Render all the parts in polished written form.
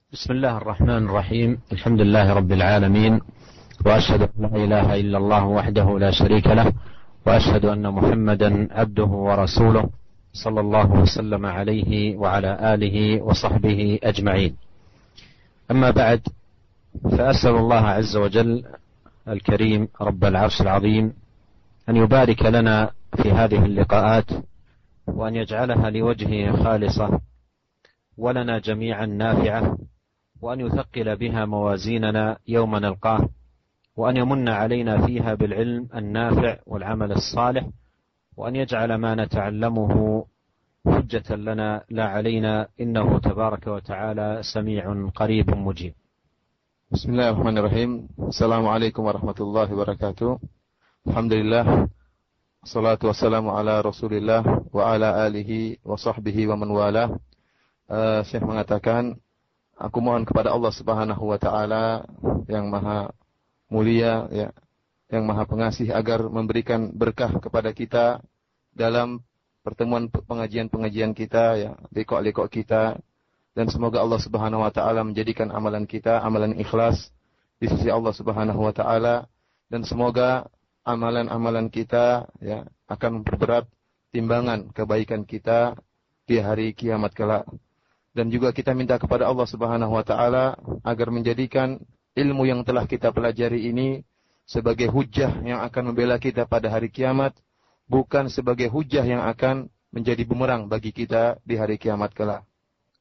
بسم الله الرحمن الرحيم. الحمد لله رب العالمين، وأشهد أن لا إله إلا الله وحده لا شريك له، وأشهد أن محمدا عبده ورسوله صلى الله وسلم عليه وعلى آله وصحبه أجمعين. أما بعد، فأسأل الله عز وجل الكريم رب العرش العظيم أن يبارك لنا في هذه اللقاءات، وأن يجعلها لوجهه خالصة ولنا جميعا نافعة، وأن يثقل بها موازيننا يوم نلقاه، وأن يمن علينا فيها بالعلم النافع والعمل الصالح، وأن يجعل ما نتعلمه حجة لنا لا علينا، إنه تبارك وتعالى سميع قريب مجيب. Bismillahirrahmanirrahim. Assalamualaikum warahmatullahi wabarakatuh. Alhamdulillah, salatu wassalamu ala rasulillah wa ala alihi wa sahbihi wa man walah. Syekh mengatakan, aku mohon kepada Allah Subhanahu wa taala yang maha mulia, ya, yang maha pengasih, agar memberikan berkah kepada kita dalam pertemuan pengajian-pengajian kita, ya, liqa-liqa kita, dan semoga Allah Subhanahu wa taala menjadikan amalan kita amalan ikhlas di sisi Allah Subhanahu wa taala, dan semoga amalan-amalan kita, ya, akan memperberat timbangan kebaikan kita di hari kiamat kelak. Dan juga kita minta kepada Allah Subhanahu wa taala agar menjadikan ilmu yang telah kita pelajari ini sebagai hujjah yang akan membela kita pada hari kiamat, bukan sebagai hujjah yang akan menjadi bumerang bagi kita di hari kiamat kelak.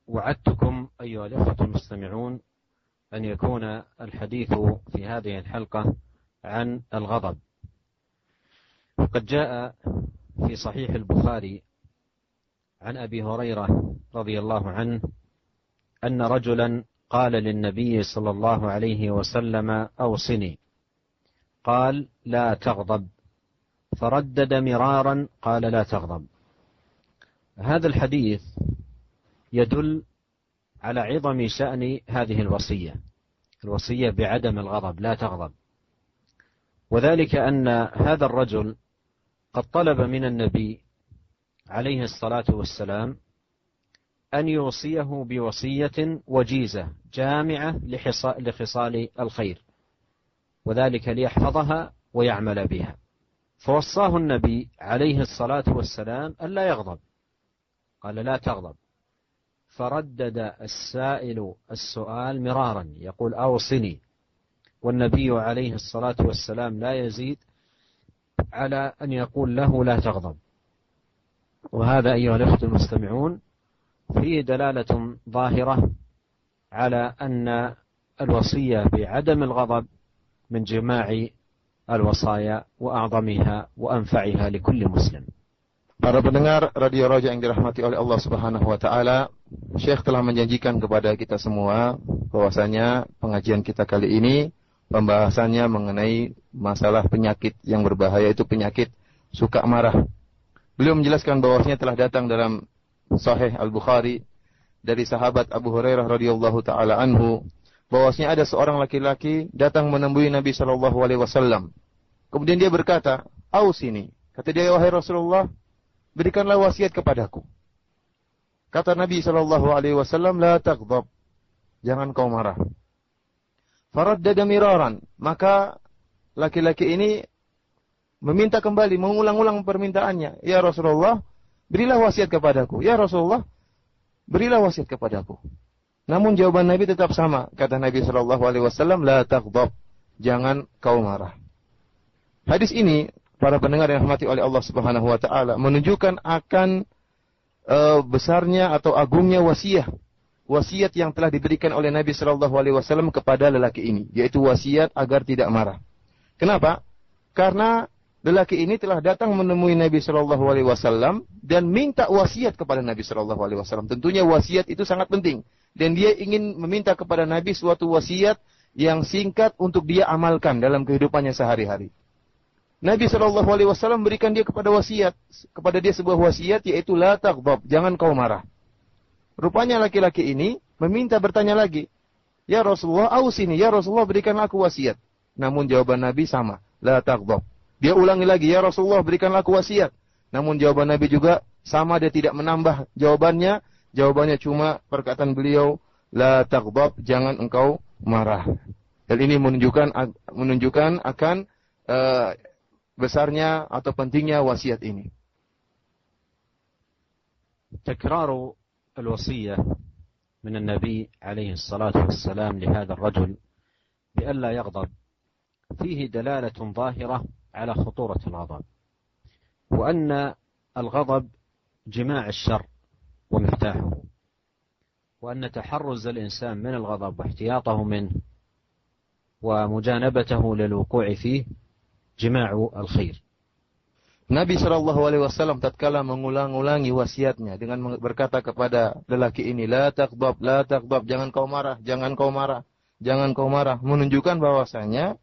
وعدتكم أيها الأخوة المستمعون أن يكون الحديث في هذه الحلقة عن الغضب. وقد جاء في صحيح البخاري عن أبي هريرة رضي الله عنه أن رجلا قال للنبي صلى الله عليه وسلم: أوصني. قال: لا تغضب. فردد مرارا قال: لا تغضب. هذا الحديث يدل على عظم شأن هذه الوصية بعدم الغضب، لا تغضب. وذلك أن هذا الرجل قد طلب من النبي عليه الصلاة والسلام أن يوصيه بوصية وجيزة جامعة لخصال الخير، وذلك ليحفظها ويعمل بها. فوصاه النبي عليه الصلاة والسلام ألا يغضب، قال: لا تغضب. فردد السائل السؤال مرارا يقول: أوصني. والنبي عليه الصلاة والسلام لا يزيد على أن يقول له: لا تغضب. وهذا أيها الأخوة المستمعون فيه دلالة ظاهرة على أن الوصية بعدم الغضب من جماع الوصايا وأعظمها وأنفعها لكل مسلم. Para pendengar Radio Raja yang dirahmati oleh Allah Subhanahu wa taala, Syekh telah menjanjikan kepada kita semua bahwasanya pengajian kita kali ini pembahasannya mengenai masalah penyakit yang berbahaya, itu penyakit suka marah. Beliau menjelaskan bahwasanya telah datang dalam Sahih Al-Bukhari dari sahabat Abu Hurairah radhiyallahu taala anhu bahwasanya ada seorang laki-laki datang menemui Nabi sallallahu alaihi wasallam. Kemudian dia berkata, "Ausini." Kata dia, "Wahai Rasulullah, berikanlah wasiat kepadaku." Kata Nabi sallallahu alaihi wasallam, "La taghdab." Jangan kau marah. Faraddada miraran. Maka laki-laki ini meminta kembali, mengulang-ulang permintaannya. "Ya Rasulullah, berilah wasiat kepadaku. Ya Rasulullah, berilah wasiat kepadaku." Namun jawaban Nabi tetap sama. Kata Nabi sallallahu alaihi wasallam, "La taghdab." Jangan kau marah. Hadis ini, para pendengar yang dirahmati oleh Allah Subhanahu wa taala, menunjukkan akan besarnya atau agungnya wasiat yang telah diberikan oleh Nabi sallallahu alaihi wasallam kepada lelaki ini, yaitu wasiat agar tidak marah. Kenapa? Karena lelaki ini telah datang menemui Nabi sallallahu alaihi wasallam dan minta wasiat kepada Nabi sallallahu alaihi wasallam. Tentunya wasiat itu sangat penting, dan dia ingin meminta kepada Nabi suatu wasiat yang singkat untuk dia amalkan dalam kehidupannya sehari-hari. Nabi sallallahu alaihi wasallam berikan dia kepada dia sebuah wasiat, yaitu la taghdab, jangan kau marah. Rupanya laki-laki ini bertanya lagi, "Ya Rasulullah, ausini, ya Rasulullah, berikanlah aku wasiat." Namun jawaban Nabi sama, la taghdab. Dia ulangi lagi, "Ya Rasulullah, berikanlah aku wasiat." Namun jawaban Nabi juga sama, dia tidak menambah jawabannya. Jawabannya cuma perkataan beliau, la taghdab, jangan engkau marah. Dan ini menunjukkan akan besarnya atau pentingnya wasiat ini. تكرار الوصية من النبي عليه الصلاة والسلام لهذا الرجل بألا يغضب فيه دلالة ظاهرة على خطورة الغضب، وأن الغضب جماع الشر ومفتاحه، وأن تحرز الإنسان من الغضب واحتياطه منه ومجانبته للوقوع فيه جماع الخير. Nabi SAW tatkala mengulang-ulangi wasiatnya dengan berkata kepada lelaki ini, la taghdab, jangan kau marah, jangan kau marah, jangan kau marah, menunjukkan bahwasanya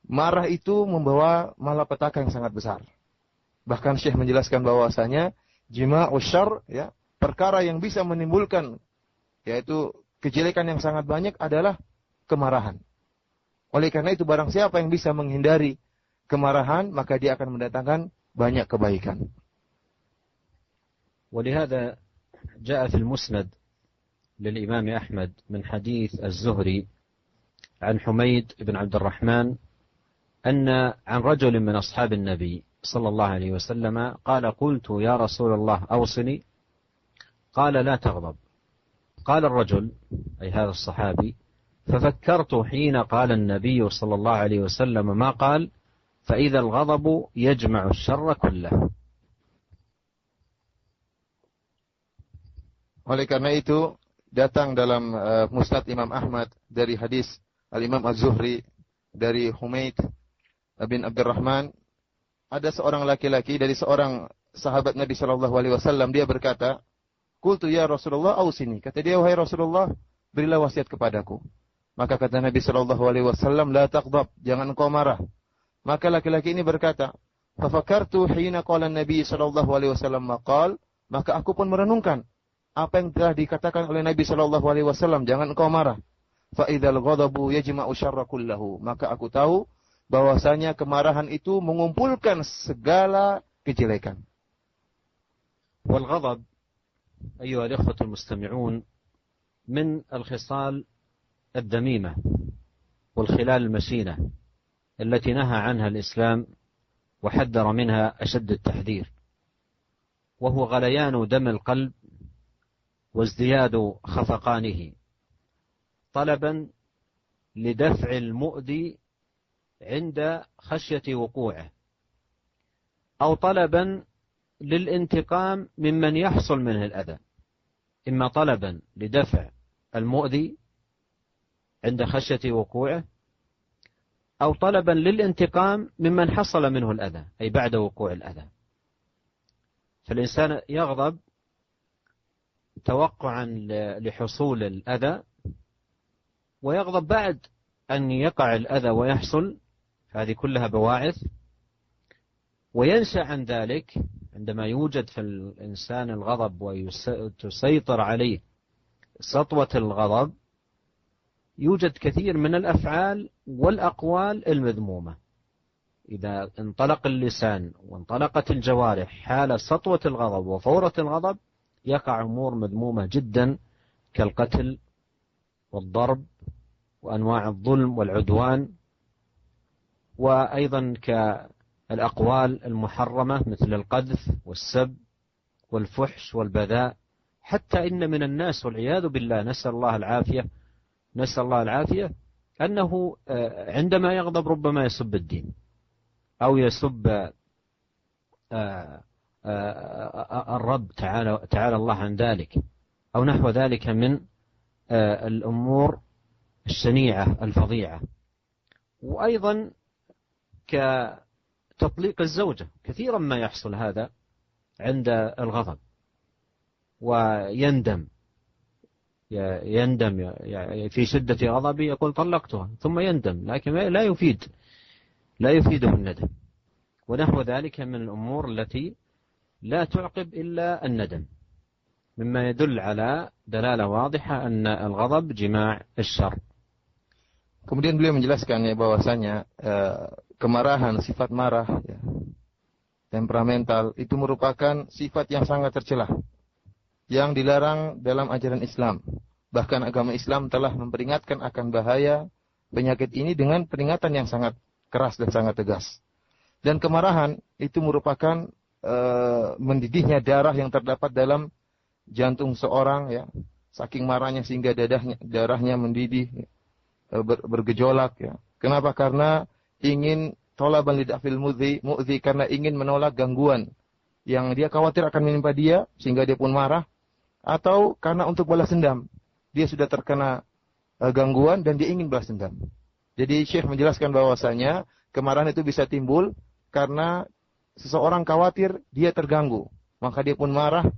marah itu membawa malapetaka yang sangat besar. Bahkan Syekh menjelaskan bahwasanya jima'us syarr, ya, perkara yang bisa menimbulkan yaitu kejelekan yang sangat banyak adalah kemarahan. Oleh karena itu barang siapa yang bisa menghindari kemarahan, maka dia akan mendatangkan banyak kebaikan. ولهذا جاء في المسند للإمام أحمد من حديث الزهري عن حميد بن عبد الرحمن أن عن رجل من أصحاب النبي صلى الله عليه وسلم قال قلت يا رسول الله أوصني قال لا تغضب. قال الرجل أي هذا الصحابي ففكرت حين قال النبي صلى الله عليه وسلم ما قال فإذا الغضب يجمع الشر كله. Oleh karena itu datang dalam Musnad Imam Ahmad dari hadis Al-Imam Az-Zuhri dari Humaid bin Abdurrahman, ada seorang laki-laki dari seorang sahabat Nabi sallallahu alaihi wasallam, dia berkata, "Qultu ya Rasulullah ausini." Kata dia, "Wahai Rasulullah, berilah wasiat kepadaku." Maka kata Nabi sallallahu alaihi wasallam, "La taghdab, jangan engkau marah." Maka laki-laki ini berkata, "Fafakartu hina qala Nabi sallallahu alaihi wasallam maqal." Maka aku pun merenungkan apa yang telah dikatakan oleh Nabi sallallahu alaihi wasallam, jangan engkau marah. Fa idzal ghadabu yajma'u syarra kullahu. Maka aku tahu bahwasanya kemarahan itu mengumpulkan segala kejelekan. Wal ghadab أيها الإخوة المستمعون من الخصال الذميمة والخلال المشينة التي نهى عنها الإسلام وحذر منها أشد التحذير، وهو غليان دم القلب وازدياد خفقانه طلبا لدفع المؤذي عند خشية وقوعه، أو طلبا للانتقام ممن يحصل منه الأذى، إما طلبا لدفع المؤذي عند خشية وقوعه أو طلبا للانتقام ممن حصل منه الأذى أي بعد وقوع الأذى. فالإنسان يغضب توقعا لحصول الأذى، ويغضب بعد أن يقع الأذى ويحصل، هذه كلها بواعث. وينشأ عن ذلك عندما يوجد في الإنسان الغضب وتسيطر عليه سطوة الغضب، يوجد كثير من الأفعال والأقوال المذمومة. إذا انطلق اللسان وانطلقت الجوارح حال سطوة الغضب وفورة الغضب، يقع أمور مذمومة جدا كالقتل والضرب وأنواع الظلم والعدوان، وأيضا كالأقوال المحرمة مثل القذف والسب والفحش والبذاء. حتى إن من الناس والعياذ بالله نسأل الله العافية أنه عندما يغضب ربما يسب الدين أو يسب الرب تعالى الله عن ذلك، أو نحو ذلك من الأمور الشنيعة الفظيعة. وأيضا كتطليق الزوجة، كثيرا ما يحصل هذا عند الغضب، ويندم في شدة غضبه يقول طلقتها ثم يندم، لكن لا يفيده الندم، ونحو ذلك من الأمور التي لا تعقب إلا الندم، مما يدل على دلالة واضحة أن الغضب جماع الشر. Kemudian beliau menjelaskan bahwasanya kemarahan, sifat marah, temperamental itu merupakan sifat yang sangat tercela, yang dilarang dalam ajaran Islam. Bahkan agama Islam telah memperingatkan akan bahaya penyakit ini dengan peringatan yang sangat keras dan sangat tegas. Dan kemarahan itu merupakan mendidihnya darah yang terdapat dalam jantung seorang, ya, saking marahnya sehingga darahnya mendidih, bergejolak, ya. Kenapa? Karena ingin tolaban lidafil mu'zi, karena ingin menolak gangguan yang dia khawatir akan menimpa dia sehingga dia pun marah, atau karena untuk balas dendam. Dia sudah terkena gangguan dan dia ingin balas dendam. Jadi Syekh menjelaskan bahwasanya kemarahan itu bisa timbul karena seseorang khawatir dia terganggu, maka dia pun marah,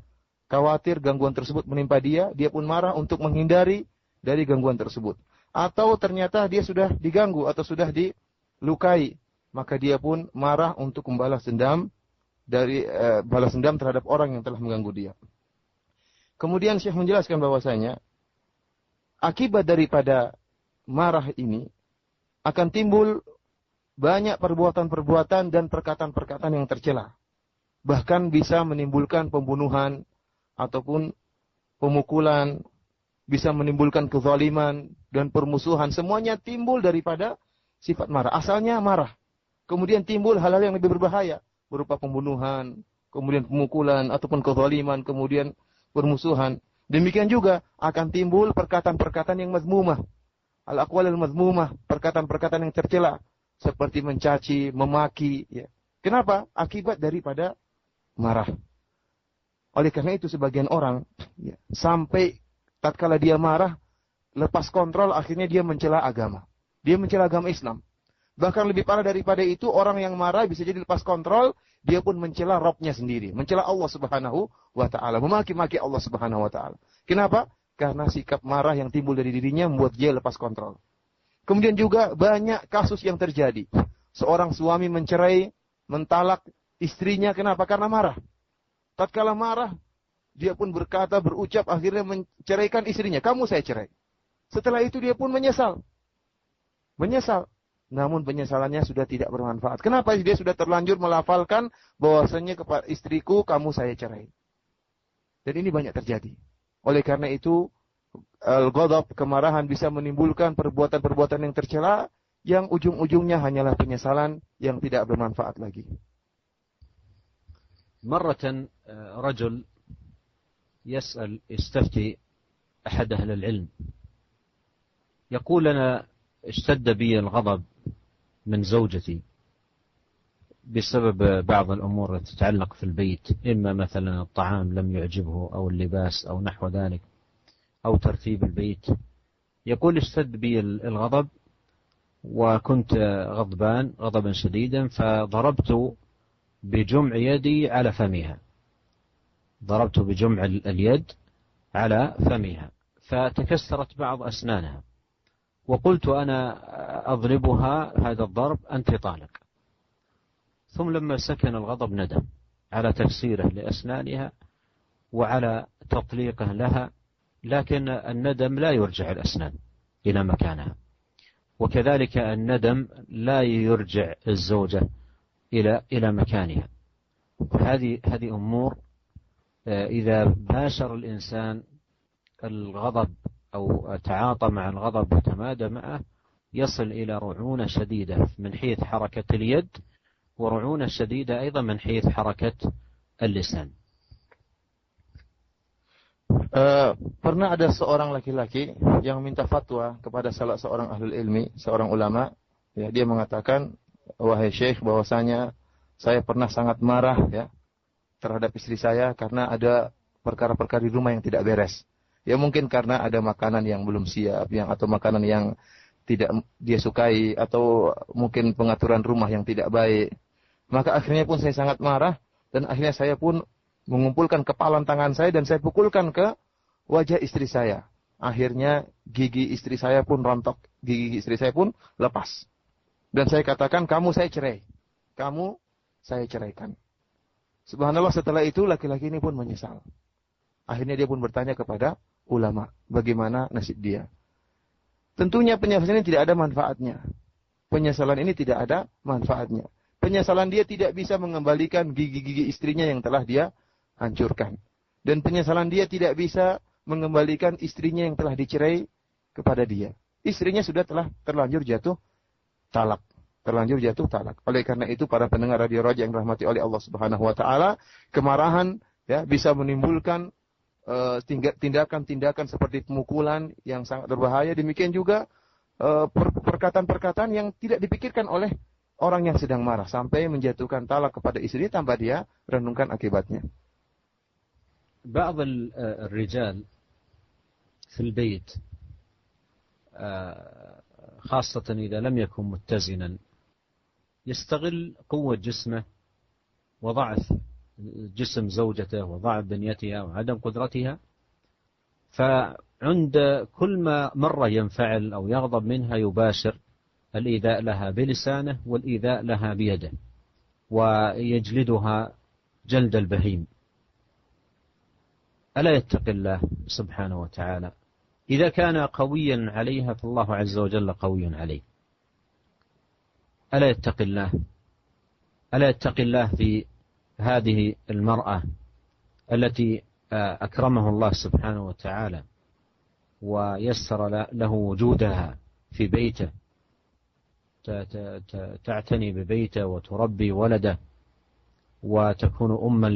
khawatir gangguan tersebut menimpa dia, dia pun marah untuk menghindari dari gangguan tersebut. Atau ternyata dia sudah diganggu atau sudah dilukai, maka dia pun marah untuk membalas dendam balas dendam terhadap orang yang telah mengganggu dia. Kemudian Syekh menjelaskan bahwasanya akibat daripada marah ini akan timbul banyak perbuatan-perbuatan dan perkataan-perkataan yang tercela. Bahkan bisa menimbulkan pembunuhan ataupun pemukulan, bisa menimbulkan kezaliman dan permusuhan. Semuanya timbul daripada sifat marah. Asalnya marah. Kemudian timbul hal-hal yang lebih berbahaya, berupa pembunuhan, kemudian pemukulan ataupun kezaliman, kemudian permusuhan. Demikian juga akan timbul perkataan-perkataan yang mazmumah. Al-aqwal al-mazmumah, perkataan-perkataan yang tercela, seperti mencaci, memaki, ya. Kenapa? Akibat daripada marah. Oleh karena itu sebagian orang, ya, sampai tatkala dia marah, lepas kontrol, akhirnya dia mencela agama. Dia mencela agama Islam. Bahkan lebih parah daripada itu, orang yang marah bisa jadi lepas kontrol, dia pun mencela Rabbnya sendiri, mencela Allah Subhanahu wa Ta'ala, memaki-maki Allah Subhanahu wa Ta'ala. Kenapa? Karena sikap marah yang timbul dari dirinya membuat dia lepas kontrol. Kemudian juga banyak kasus yang terjadi. Seorang suami mencerai, mentalak istrinya, kenapa? Karena marah. Tatkala marah, dia pun berkata, berucap, akhirnya menceraikan istrinya. Kamu saya cerai. Setelah itu dia pun menyesal. Menyesal. Namun penyesalannya sudah tidak bermanfaat. Kenapa? Dia sudah terlanjur melafalkan bahwasanya kepada istriku, kamu saya cerai. Dan ini banyak terjadi. Oleh karena itu, al-ghadab, kemarahan bisa menimbulkan perbuatan-perbuatan yang tercela, yang ujung-ujungnya hanyalah penyesalan yang tidak bermanfaat lagi. مرة رجل يستفتي أحد أهل العلم يقول أنا اشتد بي الغضب من زوجتي بسبب بعض الأمور التي تتعلق في البيت، إما مثلا الطعام لم يعجبه أو اللباس أو نحو ذلك أو ترتيب البيت. يقول اشتد بي الغضب وكنت غضبان غضبا شديدا، فضربت بجمع يدي على فمها، ضربت بجمع اليد على فمها فتكسرت بعض أسنانها، وقلت أنا أضربها هذا الضرب أنت طالق. ثم لما سكن الغضب ندم على تكسيره لأسنانها وعلى تطليقه لها، لكن الندم لا يرجع الأسنان إلى مكانها، وكذلك الندم لا يرجع الزوجة إلى مكانها. هذه أمور إذا باشر الإنسان الغضب أو تعاطى مع الغضب وتمادى معه يصل إلى رعونة شديدة من حيث حركة اليد، ورعونة شديدة أيضا من حيث حركة اللسان. Pernah ada seorang laki-laki yang minta fatwa kepada salah seorang ahlul ilmi, seorang ulama. Ya, dia mengatakan, wahai syekh, bahwasanya saya pernah sangat marah, ya, terhadap istri saya karena ada perkara-perkara di rumah yang tidak beres. Ya mungkin karena ada makanan yang belum siap, atau makanan yang tidak dia sukai, atau mungkin pengaturan rumah yang tidak baik. Maka akhirnya pun saya sangat marah, dan akhirnya saya pun mengumpulkan kepalan tangan saya dan saya pukulkan ke wajah istri saya. Akhirnya gigi istri saya pun rontok, gigi istri saya pun lepas. Dan saya katakan, kamu saya cerai. Kamu saya ceraikan. Subhanallah, setelah itu laki-laki ini pun menyesal. Akhirnya dia pun bertanya kepada ulama, bagaimana nasib dia. Tentunya penyesalan ini tidak ada manfaatnya. Penyesalan ini tidak ada manfaatnya. Penyesalan dia tidak bisa mengembalikan gigi-gigi istrinya yang telah dia hancurkan. Dan penyesalan dia tidak bisa mengembalikan istrinya yang telah dicerai kepada dia. Istrinya sudah terlanjur jatuh talak. Terlanjur jatuh talak. Oleh karena itu para pendengar Radio Raja yang dirahmati oleh Allah Subhanahu wa taala, kemarahan ya bisa menimbulkan tindakan-tindakan seperti pemukulan yang sangat berbahaya. Demikian juga perkataan-perkataan yang tidak dipikirkan oleh orang yang sedang marah sampai menjatuhkan talak kepada istri tanpa dia renungkan akibatnya. بعض الرجال في البيت خاصة إذا لم يكن متزنا يستغل قوة جسمه وضعف جسم زوجته وضعف بنيتها وعدم قدرتها، فعند كل ما مرة ينفعل أو يغضب منها يباشر الإيذاء لها بلسانه والإيذاء لها بيده ويجلدها جلد البهيم. ألا يتقي الله سبحانه وتعالى؟ إذا كان قويا عليها فالله عز وجل قوي عليه. ألا يتقي الله؟ ألا يتقي الله في هذه المرأة التي أكرمه الله سبحانه وتعالى ويسر له وجودها في بيته، تعتني ببيته وتربي ولده وتكون أما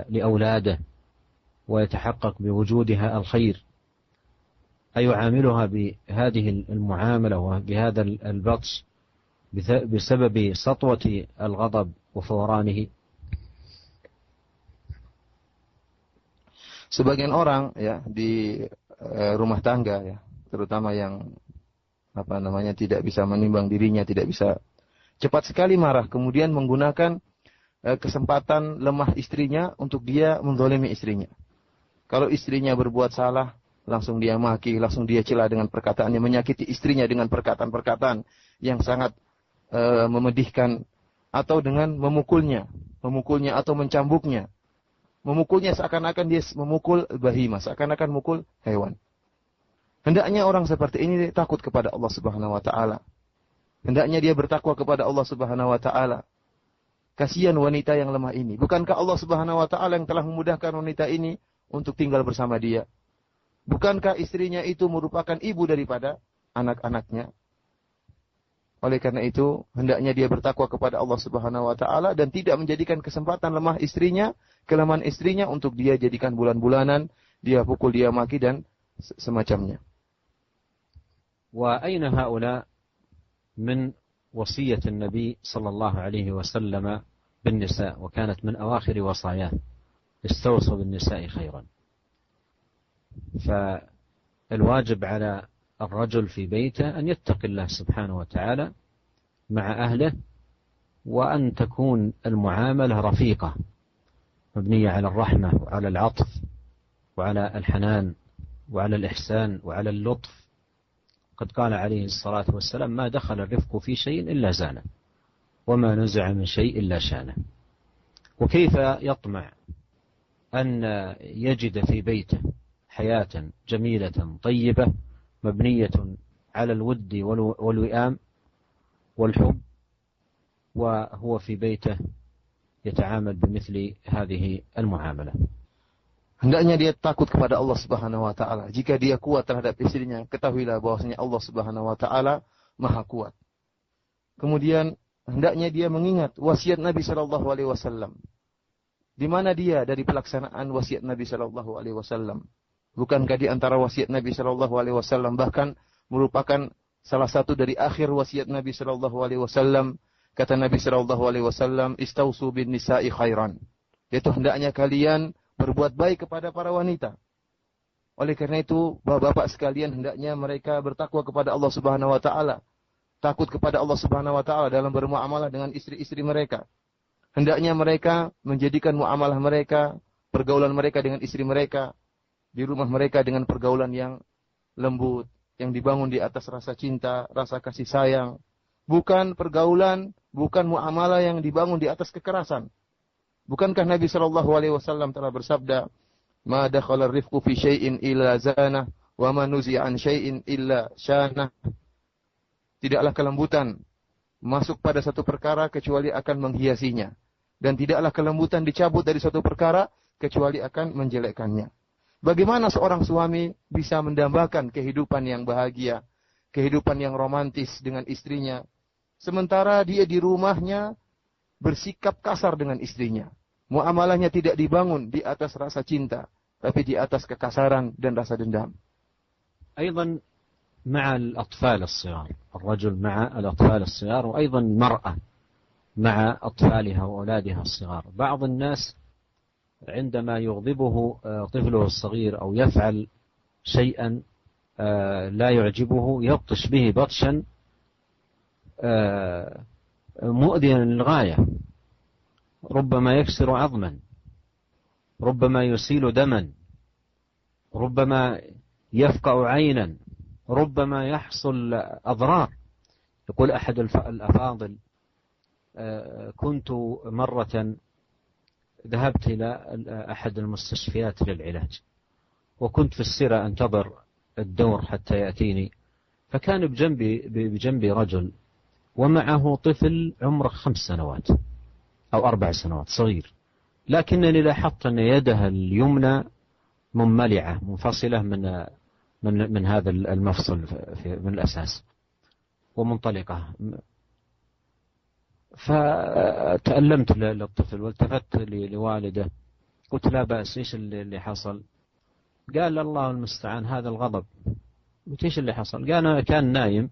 لأولاده ويتحقق بوجودها الخير، أيعاملها بهذه المعاملة وبهذا البطش بسبب سطوة الغضب وفورانه؟ Sebagian orang ya di rumah tangga ya, terutama yang tidak bisa menimbang dirinya, tidak bisa cepat sekali marah, kemudian menggunakan kesempatan lemah istrinya untuk dia menzalimi istrinya. Kalau istrinya berbuat salah, langsung dia maki, langsung dia cela dengan perkataannya, menyakiti istrinya dengan perkataan-perkataan yang sangat memedihkan, atau dengan memukulnya atau mencambuknya. Memukulnya seakan-akan dia memukul bahima, seakan-akan memukul hewan. Hendaknya orang seperti ini takut kepada Allah Subhanahu wa taala. Hendaknya dia bertakwa kepada Allah Subhanahu wa taala. Kasihan wanita yang lemah ini. Bukankah Allah Subhanahu wa taala yang telah memudahkan wanita ini untuk tinggal bersama dia? Bukankah istrinya itu merupakan ibu daripada anak-anaknya? Oleh karena itu, hendaknya dia bertakwa kepada Allah Subhanahu wa taala dan tidak menjadikan kesempatan kelemahan istrinya untuk dia jadikan bulan-bulanan, dia pukul, dia maki dan semacamnya. Wa aina haula min وصية النبي صلى الله عليه وسلم بالنساء وكانت من أواخر وصاياه استوصوا بالنساء خيرا. فالواجب على الرجل في بيته أن يتقي الله سبحانه وتعالى مع أهله، وأن تكون المعاملة رفيقة مبنية على الرحمة وعلى العطف وعلى الحنان وعلى الإحسان وعلى اللطف. قد قال عليه الصلاة والسلام: ما دخل الرفق في شيء إلا زانه وما نزع من شيء إلا شانه. وكيف يطمع أن يجد في بيته حياة جميلة طيبة مبنية على الود والوئام والحب وهو في بيته يتعامل بمثل هذه المعاملة؟ Hendaknya dia takut kepada Allah Subhanahu wa taala. Jika dia kuat terhadap istrinya, ketahuilah bahwasanya Allah Subhanahu wa taala Maha kuat. Kemudian hendaknya dia mengingat wasiat Nabi sallallahu alaihi wasallam. Di mana dia dari pelaksanaan wasiat Nabi sallallahu alaihi wasallam? Bukankah di antara wasiat Nabi sallallahu alaihi wasallam bahkan merupakan salah satu dari akhir wasiat Nabi sallallahu alaihi wasallam, kata Nabi sallallahu alaihi wasallam, "Istausu bin nisa'i khairan." Yaitu hendaknya kalian berbuat baik kepada para wanita. Oleh karena itu, bapak-bapak sekalian hendaknya mereka bertakwa kepada Allah Subhanahu wa taala. Takut kepada Allah Subhanahu wa taala dalam bermuamalah dengan istri-istri mereka. Hendaknya mereka menjadikan muamalah mereka, pergaulan mereka dengan istri mereka di rumah mereka dengan pergaulan yang lembut, yang dibangun di atas rasa cinta, rasa kasih sayang. Bukan pergaulan, bukan muamalah yang dibangun di atas kekerasan. Bukankah Nabi sallallahu alaihi wasallam telah bersabda, "Ma dakhala ar-rifqu fi syai'in illa zanah, wa ma nuzi'a an syai'in illa syanah." Tidaklah kelembutan masuk pada satu perkara kecuali akan menghiasinya, dan tidaklah kelembutan dicabut dari suatu perkara kecuali akan menjelekkannya. Bagaimana seorang suami bisa mendambakan kehidupan yang bahagia, kehidupan yang romantis dengan istrinya, sementara dia di rumahnya bersikap kasar dengan istrinya. Muamalahnya tidak dibangun di atas rasa cinta, tapi di atas kekasaran dan rasa dendam. أيضا مع الأطفال الصغار، الرجل مع الأطفال الصغار، وأيضا المرأة مع أطفالها وأولادها الصغار. بعض الناس عندما يغضبه طفله الصغير أو يفعل شيئا لا يعجبه يبطش به بطشا مؤذيا للغاية، ربما يكسر عظما، ربما يسيل دما، ربما يفقع عينا، ربما يحصل أضرار. يقول أحد الأفاضل: كنت مرة ذهبت إلى أحد المستشفيات للعلاج، وكنت في السيرة أنتظر الدور حتى يأتيني، فكان بجنبي رجل ومعه طفل عمره 5 سنوات أو 4 سنوات، صغير، لكنني لاحظت أن يده اليمنى مملعة منفصلة من هذا المفصل من الأساس ومنطلقة. فتألمت للطفل والتفت لوالده، قلت: لا بأس، إيش اللي حصل؟ قال: الله المستعان، هذا الغضب. قلت: إيش اللي حصل؟ قال: كان نايم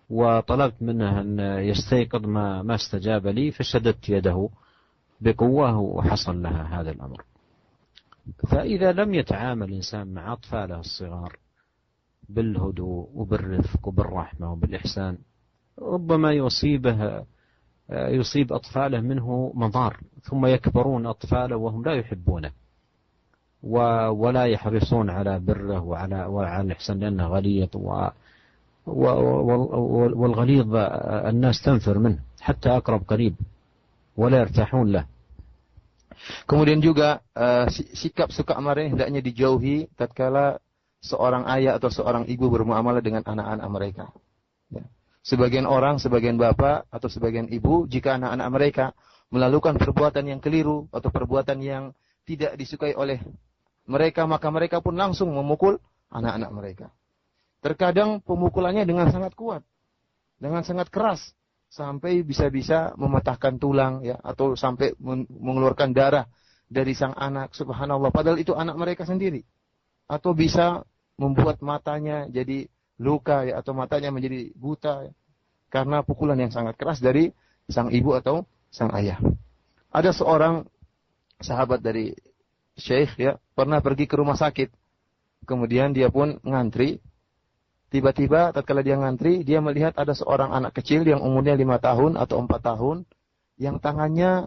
وطلبت منه أن يستيقظ، ما استجاب لي، فشددت يده بقوة وحصل لها هذا الأمر. فإذا لم يتعامل الإنسان مع أطفاله الصغار بالهدوء وبالرفق وبالرحمة وبالإحسان، ربما يصيب أطفاله منه مضار، ثم يكبرون أطفاله وهم لا يحبونه ولا يحرصون على بره وعلى الإحسان، لأنه غليظ، والغليظ الناس تنفر منه حتى أقرب قريب ولا يرتاحون له. Kemudian juga sikap suka marah hendaknya dijauhi tatkala seorang ayah atau seorang ibu bermuamalah dengan anak-anak mereka. Ya. Sebagian orang, sebagian bapak atau sebagian ibu, jika anak-anak mereka melakukan perbuatan yang keliru atau perbuatan yang tidak disukai oleh mereka, maka mereka pun langsung memukul anak-anak mereka. Terkadang pemukulannya dengan sangat kuat, dengan sangat keras, sampai bisa-bisa mematahkan tulang, ya, atau sampai mengeluarkan darah dari sang anak, subhanallah, padahal itu anak mereka sendiri. Atau bisa membuat matanya jadi luka, ya, atau matanya menjadi buta, ya, karena pukulan yang sangat keras dari sang ibu atau sang ayah. Ada seorang sahabat dari Syekh, ya, pernah pergi ke rumah sakit. Kemudian dia pun ngantri. Tiba-tiba tatkala dia ngantri, dia melihat ada seorang anak kecil yang umurnya 5 tahun atau 4 tahun yang tangannya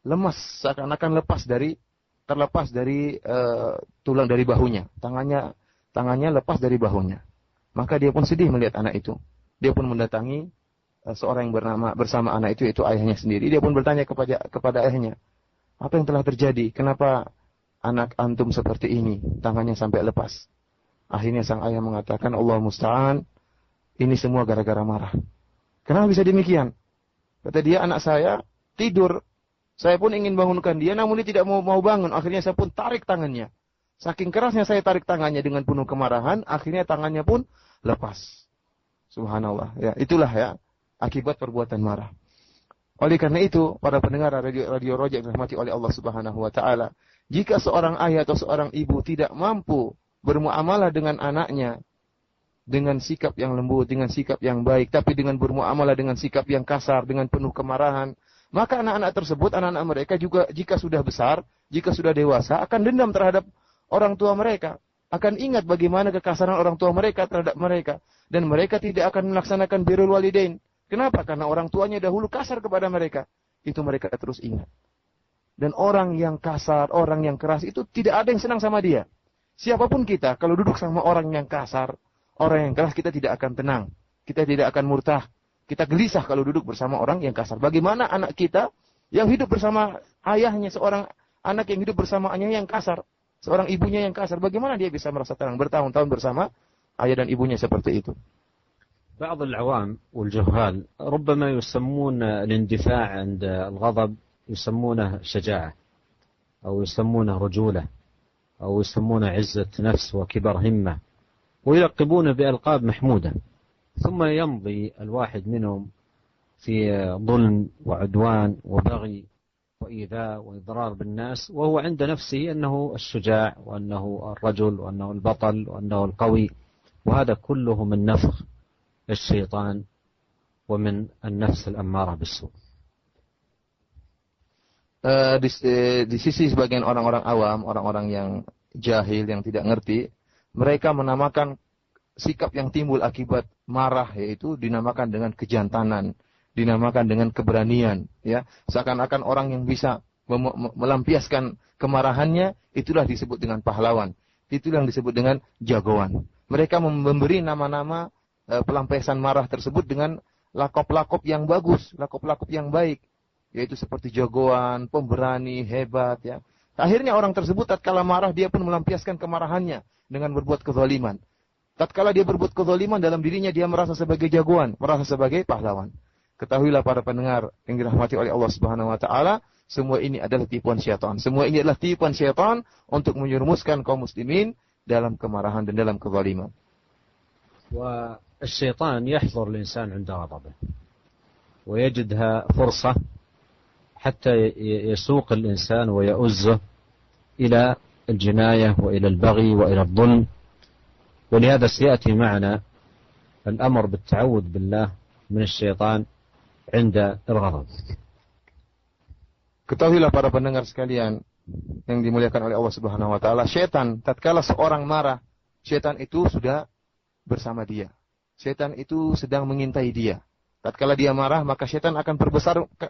lemas, seakan-akan terlepas dari tulang dari bahunya. Tangannya lepas dari bahunya. Maka dia pun sedih melihat anak itu. Dia pun mendatangi seorang yang bersama anak itu, yaitu ayahnya sendiri. Dia pun bertanya kepada ayahnya, apa yang telah terjadi? Kenapa anak antum seperti ini? Tangannya sampai lepas. Akhirnya sang ayah mengatakan, Allah musta'an, ini semua gara-gara marah. Kenapa bisa demikian? Kata dia, anak saya tidur. Saya pun ingin bangunkan dia, namun dia tidak mau bangun. Akhirnya saya pun tarik tangannya. Saking kerasnya saya tarik tangannya dengan penuh kemarahan, akhirnya tangannya pun lepas. Subhanallah. Ya, itulah, ya, akibat perbuatan marah. Oleh karena itu, para pendengar Radio Roja yang dirahmati oleh Allah Subhanahu wa taala, jika seorang ayah atau seorang ibu tidak mampu bermuamalah dengan anaknya dengan sikap yang lembut, dengan sikap yang baik, tapi dengan bermuamalah dengan sikap yang kasar, dengan penuh kemarahan, maka anak-anak tersebut, anak-anak mereka juga jika sudah besar, jika sudah dewasa, akan dendam terhadap orang tua mereka, akan ingat bagaimana kekasaran orang tua mereka terhadap mereka, dan mereka tidak akan melaksanakan birrul walidain. Kenapa? Karena orang tuanya dahulu kasar kepada mereka. Itu mereka terus ingat. Dan orang yang kasar, orang yang keras itu tidak ada yang senang sama dia. Siapapun kita, kalau duduk sama orang yang kasar, orang yang keras, kita tidak akan tenang. Kita tidak akan murtah. Kita gelisah kalau duduk bersama orang yang kasar. Bagaimana anak kita yang hidup bersama ayahnya, seorang anak yang hidup bersama ayahnya yang kasar, seorang ibunya yang kasar, bagaimana dia bisa merasa tenang bertahun-tahun bersama ayah dan ibunya seperti itu? بعض العوام والجهال ربما يسمون الاندفاع عند الغضب يسمونه شجاعة أو يسمونه رجولة، أو يسمونه عزة نفس وكبر همة، ويلقبونه بألقاب محمودة، ثم يمضي الواحد منهم في ظلم وعدوان وبغي وإيذاء وإضرار بالناس، وهو عند نفسه أنه الشجاع وأنه الرجل وأنه البطل وأنه القوي، وهذا كله من نفخ الشيطان ومن النفس الأمارة بالسوء. Di sisi sebagian orang-orang awam, orang-orang yang jahil, yang tidak ngerti, mereka menamakan sikap yang timbul akibat marah, yaitu dinamakan dengan kejantanan, dinamakan dengan keberanian, ya. Seakan-akan orang yang bisa melampiaskan kemarahannya, itulah disebut dengan pahlawan. Itulah yang disebut dengan jagoan. Mereka memberi nama-nama pelampiasan marah tersebut dengan lakop-lakop yang bagus, lakop-lakop yang baik, yaitu seperti jagoan, pemberani, hebat, ya. Akhirnya orang tersebut tatkala marah dia pun melampiaskan kemarahannya dengan berbuat kezaliman. Tatkala dia berbuat kezaliman, dalam dirinya dia merasa sebagai jagoan, merasa sebagai pahlawan. Ketahuilah para pendengar yang dirahmati oleh Allah Subhanahu wa taala, semua ini adalah tipuan syaitan. Semua ini adalah tipuan syaitan untuk menyerumuskan kaum muslimin dalam kemarahan dan dalam kezaliman. والشيطان يحضر الإنسان عند غضبه ويجدها فرصة حتى يسوق الإنسان ويؤزه إلى الجناية وإلى البغي وإلى الظلم، ولهذا سيأتي معنا الأمر بالتعوذ بالله من الشيطان عند الغضب. Ketahuilah para pendengar sekalian yang dimuliakan oleh Allah Subhanahu wa taala, syaitan tatkala seorang marah, syaitan itu sudah bersama dia. Syaitan itu sedang mengintai dia. Tatkala dia marah, maka syaitan akan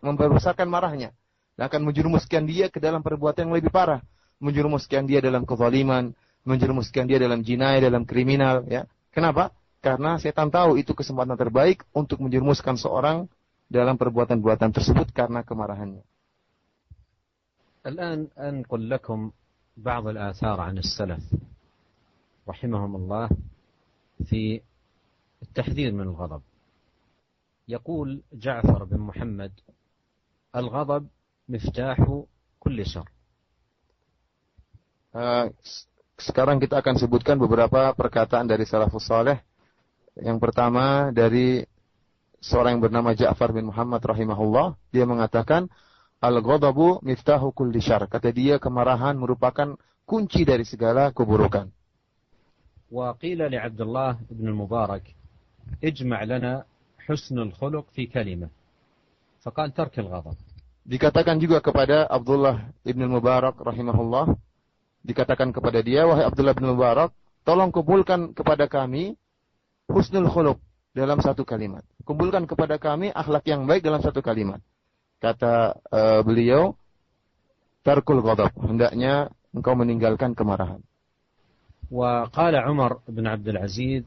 membesarkan marahnya dan akan menjerumuskan dia ke dalam perbuatan yang lebih parah, menjerumuskan dia dalam kezaliman, menjerumuskan dia dalam jinayah, dalam kriminal, ya. Kenapa? Karena syaitan tahu itu kesempatan terbaik untuk menjerumuskan seorang dalam perbuatan-perbuatan tersebut karena kemarahannya. الآن أنقل لكم بعض الآثار عن السلف رحمهم الله في التحذير من الغضب. يقول جعفر بن محمد: الغضب مفتاح كل شر. Sekarang kita akan sebutkan beberapa perkataan dari salafus saleh. Yang pertama dari seorang yang bernama Ja'far bin Muhammad rahimahullah, dia mengatakan al-ghadabu miftahu kulli syarr. Kata dia, kemarahan merupakan kunci dari segala keburukan. وقيل لعبد الله بن المبارك: اجمع لنا حسن الخلق في كلمة، فقال: ترك الغضب. Dikatakan juga kepada Abdullah ibn Mubarak rahimahullah, dikatakan kepada dia, wahai Abdullah bin Mubarak, tolong kumpulkan kepada kami husnul khuluq dalam satu kalimat. Kumpulkan kepada kami akhlak yang baik dalam satu kalimat. Kata beliau, tarkul ghadab, hendaknya engkau meninggalkan kemarahan. وقال عمر بن عبد العزيز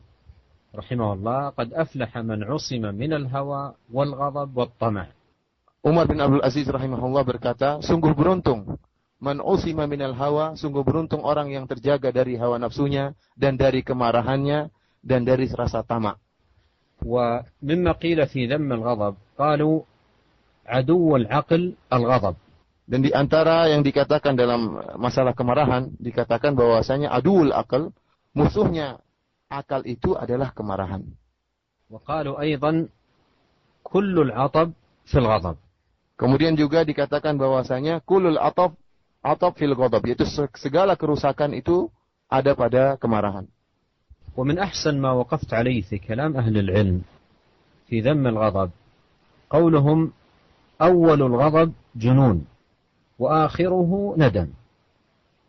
رحمه الله: قد أفلح من عصم من الهوى والغضب والطمع. Umar bin Abdul Aziz rahimahullah berkata, sungguh beruntung man usima minal hawa, sungguh beruntung orang yang terjaga dari hawa nafsunya dan dari kemarahannya dan dari rasa tamak. ومما قيل في ذم الغضب قالوا عدو العقل الغضب. Dan di antara yang dikatakan dalam masalah kemarahan, dikatakan bahwasanya adul akal, musuhnya akal itu adalah kemarahan. وقالوا أيضا كل العطب في الغضب. Kemudian juga dikatakan bahwasanya kulul atab fil ghadab, yaitu segala kerusakan itu ada pada kemarahan. ومن أحسن ما وقفت عليه في كلام أهل العلم في ذم الغضب قولهم: أول الغضب جنون وآخره ندم،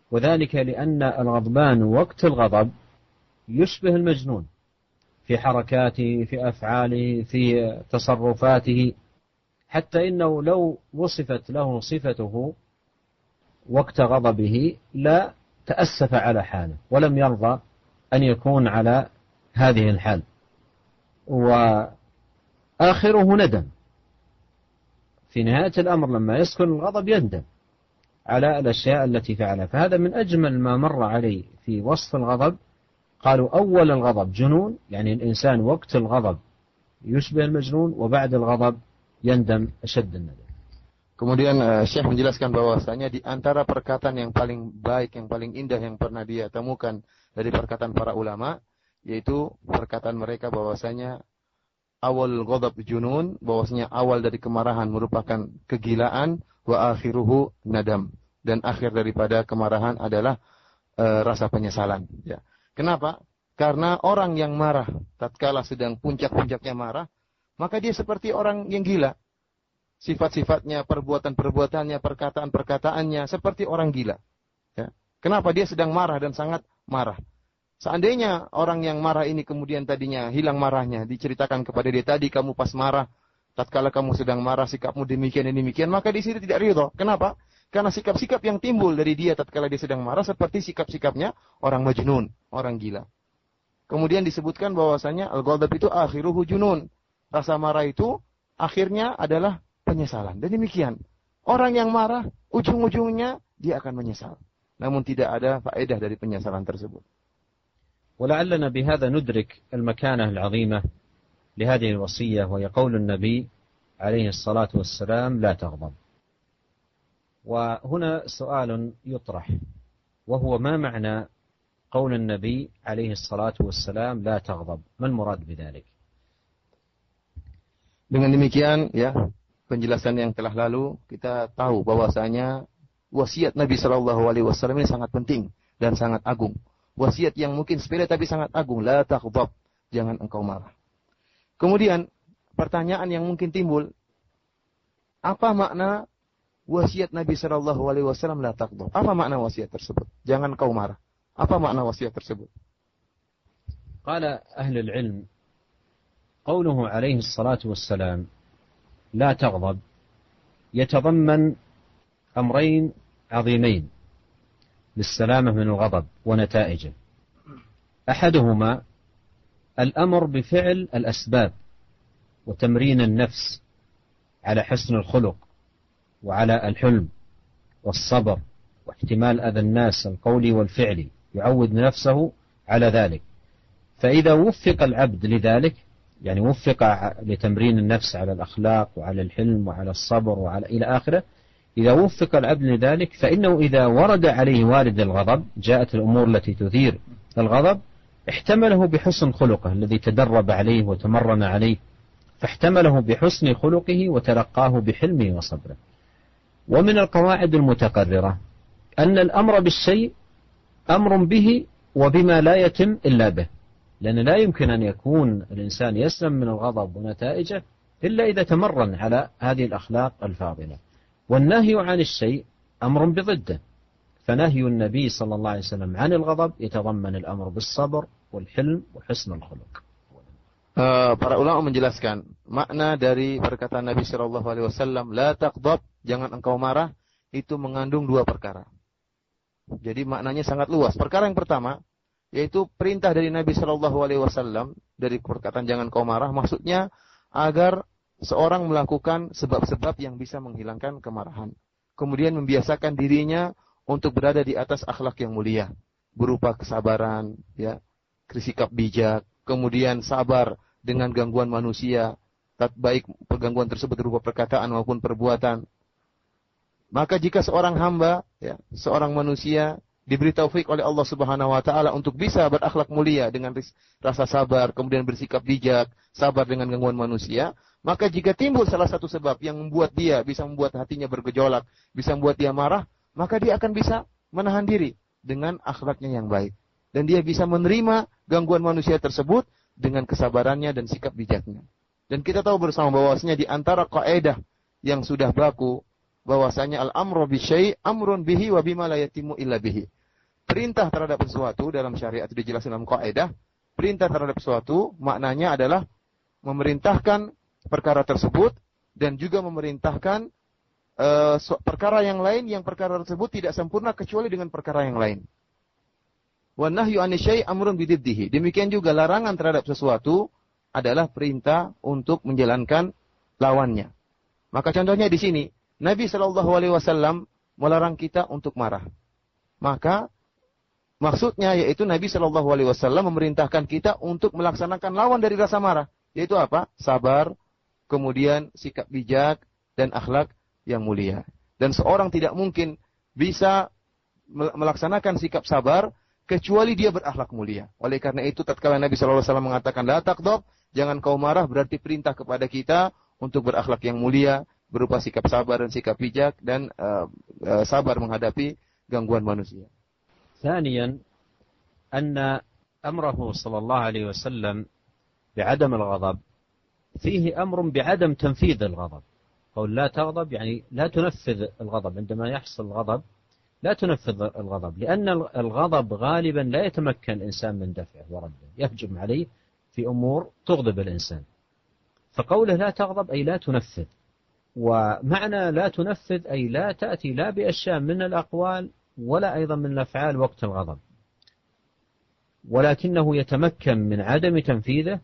وذلك لأن الغضبان وقت الغضب يشبه المجنون في حركاته، في أفعاله، في تصرفاته، حتى إنه لو وصفت له صفته وقت غضبه لا تأسف على حاله ولم يرضى أن يكون على هذه الحال، وآخره ندم. في نهاية الأمر لما يسكن الغضب يندم على الأشياء التي فعلها. فهذا من أجمل ما مر علي في وصف الغضب. قالوا أول الغضب جنون، يعني الإنسان وقت الغضب يشبه المجنون، وبعد الغضب يندم أشد الندم. Kemudian Syekh menjelaskan bahwasanya di antara perkataan yang paling baik, yang paling indah yang pernah dia temukan dari perkataan para ulama, yaitu perkataan mereka bahwasanya awal ghadab junun, bahwasanya awal dari kemarahan merupakan kegilaan, wa akhiruhu nadam, dan akhir daripada kemarahan adalah rasa penyesalan. Ya. Kenapa? Karena orang yang marah tatkala sedang puncak-puncaknya marah, maka dia seperti orang yang gila. Sifat-sifatnya, perbuatan-perbuatannya, perkataan-perkataannya seperti orang gila. Ya. Kenapa? Dia sedang marah dan sangat marah. Seandainya orang yang marah ini kemudian tadinya hilang marahnya, diceritakan kepada dia, tadi kamu pas marah, tatkala kamu sedang marah, sikapmu demikian dan demikian, maka di sini tidak ridho. Kenapa? Karena sikap-sikap yang timbul dari dia tatkala dia sedang marah seperti sikap-sikapnya orang majnun, orang gila. Kemudian disebutkan bahwasanya al-ghadab itu akhiruhu junun. Rasa marah itu akhirnya adalah penyesalan. Dan demikian. Orang yang marah, ujung-ujungnya dia akan menyesal. Namun tidak ada faedah dari penyesalan tersebut. ولعلنا بهذا ندرك المكانة العظيمة لهذه الوصية، وهي قول النبي عليه الصلاة والسلام لا تغضب. وهنا سؤال يطرح، وهو ما معنى قول النبي عليه الصلاة والسلام لا تغضب؟ ما المراد بذلك؟ Dengan demikian ya, penjelasan yang telah lalu kita tahu bahwasanya wasiat Nabi Shallallahu Alaihi Wasallam ini sangat penting dan sangat agung. Wasiat yang mungkin sepele tapi sangat agung. La taghdab, jangan engkau marah. Kemudian pertanyaan yang mungkin timbul, apa makna wasiat Nabi Shallallahu Alaihi Wasallam la taghdab? Apa makna wasiat tersebut? Jangan engkau marah. Apa makna wasiat tersebut? قال أهل العلم قوله عليه الصلاة والسلام لا تغضب يتضمن أمرين عظيمين للسلامة من الغضب ونتائجه. أحدهما الأمر بفعل الأسباب وتمرين النفس على حسن الخلق وعلى الحلم والصبر واحتمال أذى الناس القولي والفعلي، يعود نفسه على ذلك. فإذا وفق العبد لذلك، يعني وفق لتمرين النفس على الأخلاق وعلى الحلم وعلى الصبر وعلى إلى آخره، إذا وفق العبد لذلك فإنه إذا ورد عليه وارد الغضب، جاءت الأمور التي تثير الغضب، احتمله بحسن خلقه الذي تدرب عليه وتمرن عليه، فاحتمله بحسن خلقه وتلقاه بحلمه وصبره. ومن القواعد المتقررة أن الأمر بالشيء أمر به وبما لا يتم إلا به، لأن لا يمكن أن يكون الإنسان يسلم من الغضب ونتائجه إلا إذا تمرن على هذه الأخلاق الفاضلة. والنهي عن الشيء أمر بضده، فنهي النبي صلى الله عليه وسلم عن الغضب يتضمن الأمر بالصبر والحلم وحسن الخلق. Para ulama menjelaskan makna dari perkataan Nabi Shallallahu Alaihi Wasallam la taghdab, jangan engkau marah, itu mengandung dua perkara. Jadi maknanya sangat luas. Perkara yang pertama yaitu perintah dari Nabi Shallallahu Alaihi Wasallam dari perkataan jangan kau marah, maksudnya agar seorang melakukan sebab-sebab yang bisa menghilangkan kemarahan. Kemudian membiasakan dirinya untuk berada di atas akhlak yang mulia, berupa kesabaran, ya, sikap bijak, kemudian sabar dengan gangguan manusia, baik gangguan tersebut berupa perkataan maupun perbuatan. Maka jika seorang hamba, ya, seorang manusia diberi taufik oleh Allah Subhanahu wa taala untuk bisa berakhlak mulia dengan rasa sabar, kemudian bersikap bijak, sabar dengan gangguan manusia, maka jika timbul salah satu sebab yang membuat dia bisa membuat hatinya bergejolak, bisa membuat dia marah, maka dia akan bisa menahan diri dengan akhlaknya yang baik. Dan dia bisa menerima gangguan manusia tersebut dengan kesabarannya dan sikap bijaknya. Dan kita tahu bersama bahwasanya di antara kaidah yang sudah baku, bahwasanya al-amru bisyai' amrun bihi wa bima la yatimu illa bihi. Perintah terhadap sesuatu dalam syariat itu dijelaskan dalam kaidah, perintah terhadap sesuatu maknanya adalah memerintahkan perkara tersebut dan juga memerintahkan perkara yang lain yang perkara tersebut tidak sempurna kecuali dengan perkara yang lain. Wa nahyu 'ani syai' amrun bididdihi. Demikian juga larangan terhadap sesuatu adalah perintah untuk menjalankan lawannya. Maka contohnya di sini, Nabi Shallallahu Alaihi Wasallam melarang kita untuk marah. Maka maksudnya yaitu Nabi Shallallahu Alaihi Wasallam memerintahkan kita untuk melaksanakan lawan dari rasa marah, yaitu apa? Sabar, kemudian sikap bijak dan akhlak yang mulia. Dan seorang tidak mungkin bisa melaksanakan sikap sabar kecuali dia berakhlak mulia. Oleh karena itu tatkala Nabi sallallahu alaihi wasallam mengatakan la taqdab, jangan kau marah, berarti perintah kepada kita untuk berakhlak yang mulia berupa sikap sabar dan sikap bijak dan sabar menghadapi gangguan manusia. ثانيا أن أمره صلى الله عليه وسلم بعدم الغضب فيه أمر بعدم تنفيذ الغضب. قول لا تغضب يعني لا تنفذ الغضب. عندما يحصل الغضب لا تنفذ الغضب، لأن الغضب غالبا لا يتمكن الإنسان من دفعه ورده، يهجم عليه في أمور تغضب الإنسان. فقوله لا تغضب أي لا تنفذ، ومعنى لا تنفذ أي لا تأتي لا بأشياء من الأقوال ولا أيضا من الأفعال وقت الغضب، ولكنه يتمكن من عدم تنفيذه،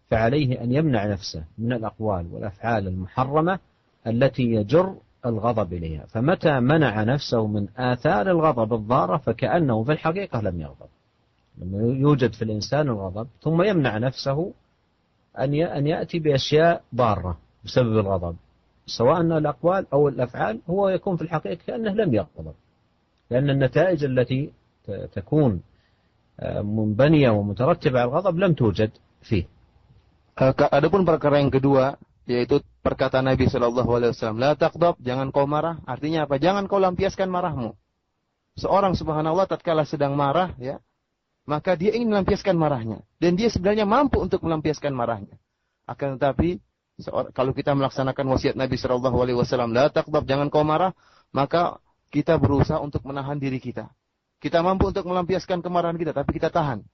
فعليه أن يمنع نفسه من الأقوال والأفعال المحرمة التي يجر الغضب إليها. فمتى منع نفسه من آثار الغضب الضارة فكأنه في الحقيقة لم يغضب. لما يوجد في الإنسان الغضب ثم يمنع نفسه أن يأتي بأشياء ضارة بسبب الغضب، سواء الأقوال أو الأفعال، هو يكون في الحقيقة كأنه لم يغضب، لأن النتائج التي تكون منبنية ومترتبة على الغضب لم توجد فيه. Adapun perkara yang kedua, yaitu perkataan Nabi Shallallahu Alaihi Wasallam, la taqdab, jangan kau marah. Artinya apa? Jangan kau lampiaskan marahmu. Seorang subhanallah tatkala sedang marah, ya, maka dia ingin melampiaskan marahnya, dan dia sebenarnya mampu untuk melampiaskan marahnya. Akan tetapi, kalau kita melaksanakan wasiat Nabi Shallallahu Alaihi Wasallam, la taqdab, jangan kau marah, maka kita berusaha untuk menahan diri kita. Kita mampu untuk melampiaskan kemarahan kita, tapi kita tahan.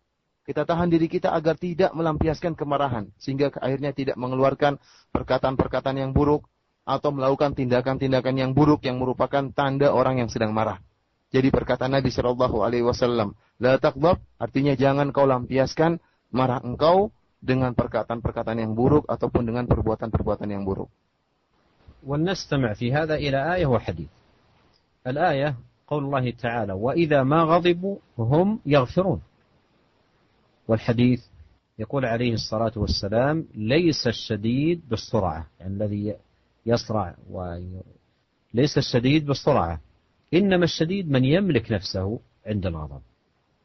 Kita tahan diri kita agar tidak melampiaskan kemarahan, sehingga akhirnya tidak mengeluarkan perkataan-perkataan yang buruk atau melakukan tindakan-tindakan yang buruk yang merupakan tanda orang yang sedang marah. Jadi perkataan Nabi Shallallahu Alaihi Wasallam, la taqdab, artinya jangan kau lampiaskan marah engkau dengan perkataan-perkataan yang buruk ataupun dengan perbuatan-perbuatan yang buruk. ونستمع في هذا إلى آية وحديث. الآية قول الله تعالى وإذا ما غضبوا هم يغفرون. والحديث يقول عليه الصلاة والسلام ليس الشديد بالسرعة، يعني الذي يسرع ليس الشديد بالسرعة، إنما الشديد من يملك نفسه عند الغضب.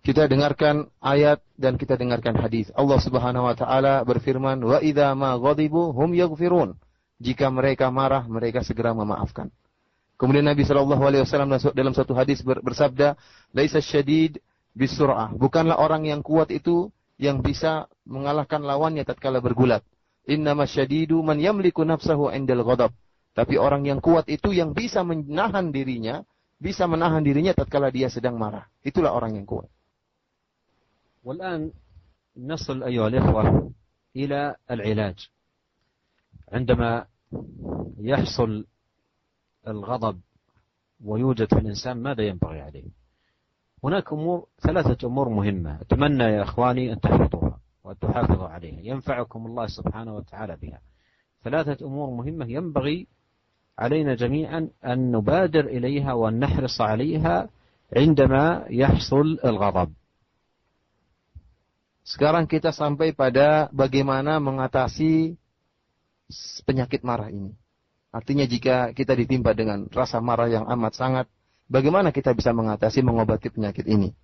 Kita dengarkan ayat dan kita dengarkan hadis. Allah Subhanahu wa taala berfirman, "Wa idza ma ghadibu hum yaghfirun." Jika mereka marah, mereka segera memaafkan. Kemudian Nabi sallallahu alaihi wasallam dalam satu hadis bersabda, "Laisa syadid bisur'ah." Bukanlah orang yang kuat itu yang bisa mengalahkan lawannya tatkala bergulat. Innama syadidu man yamliku nafsahu 'indal ghadab. Tapi orang yang kuat itu yang bisa menahan dirinya tatkala dia sedang marah. Itulah orang yang kuat. والآن نصل أيها الإخوة إلى العلاج. عندما يحصل الغضب ويوجد في الإنسان ماذا ينبغي عليه؟ هناك ثلاثة أمور مهمة أتمنى يا أخواني أن تحفظوها وأن تحافظوا عليها، ينفعكم الله سبحانه وتعالى بها. ثلاثة أمور مهمة ينبغي علينا جميعا أن نبادر إليها وأن نحرص عليها عندما يحصل الغضب. Sekarang kita sampai pada bagaimana mengatasi penyakit marah ini. Artinya jika kita ditimpa dengan rasa marah yang amat sangat, bagaimana kita bisa mengatasi, mengobati penyakit ini?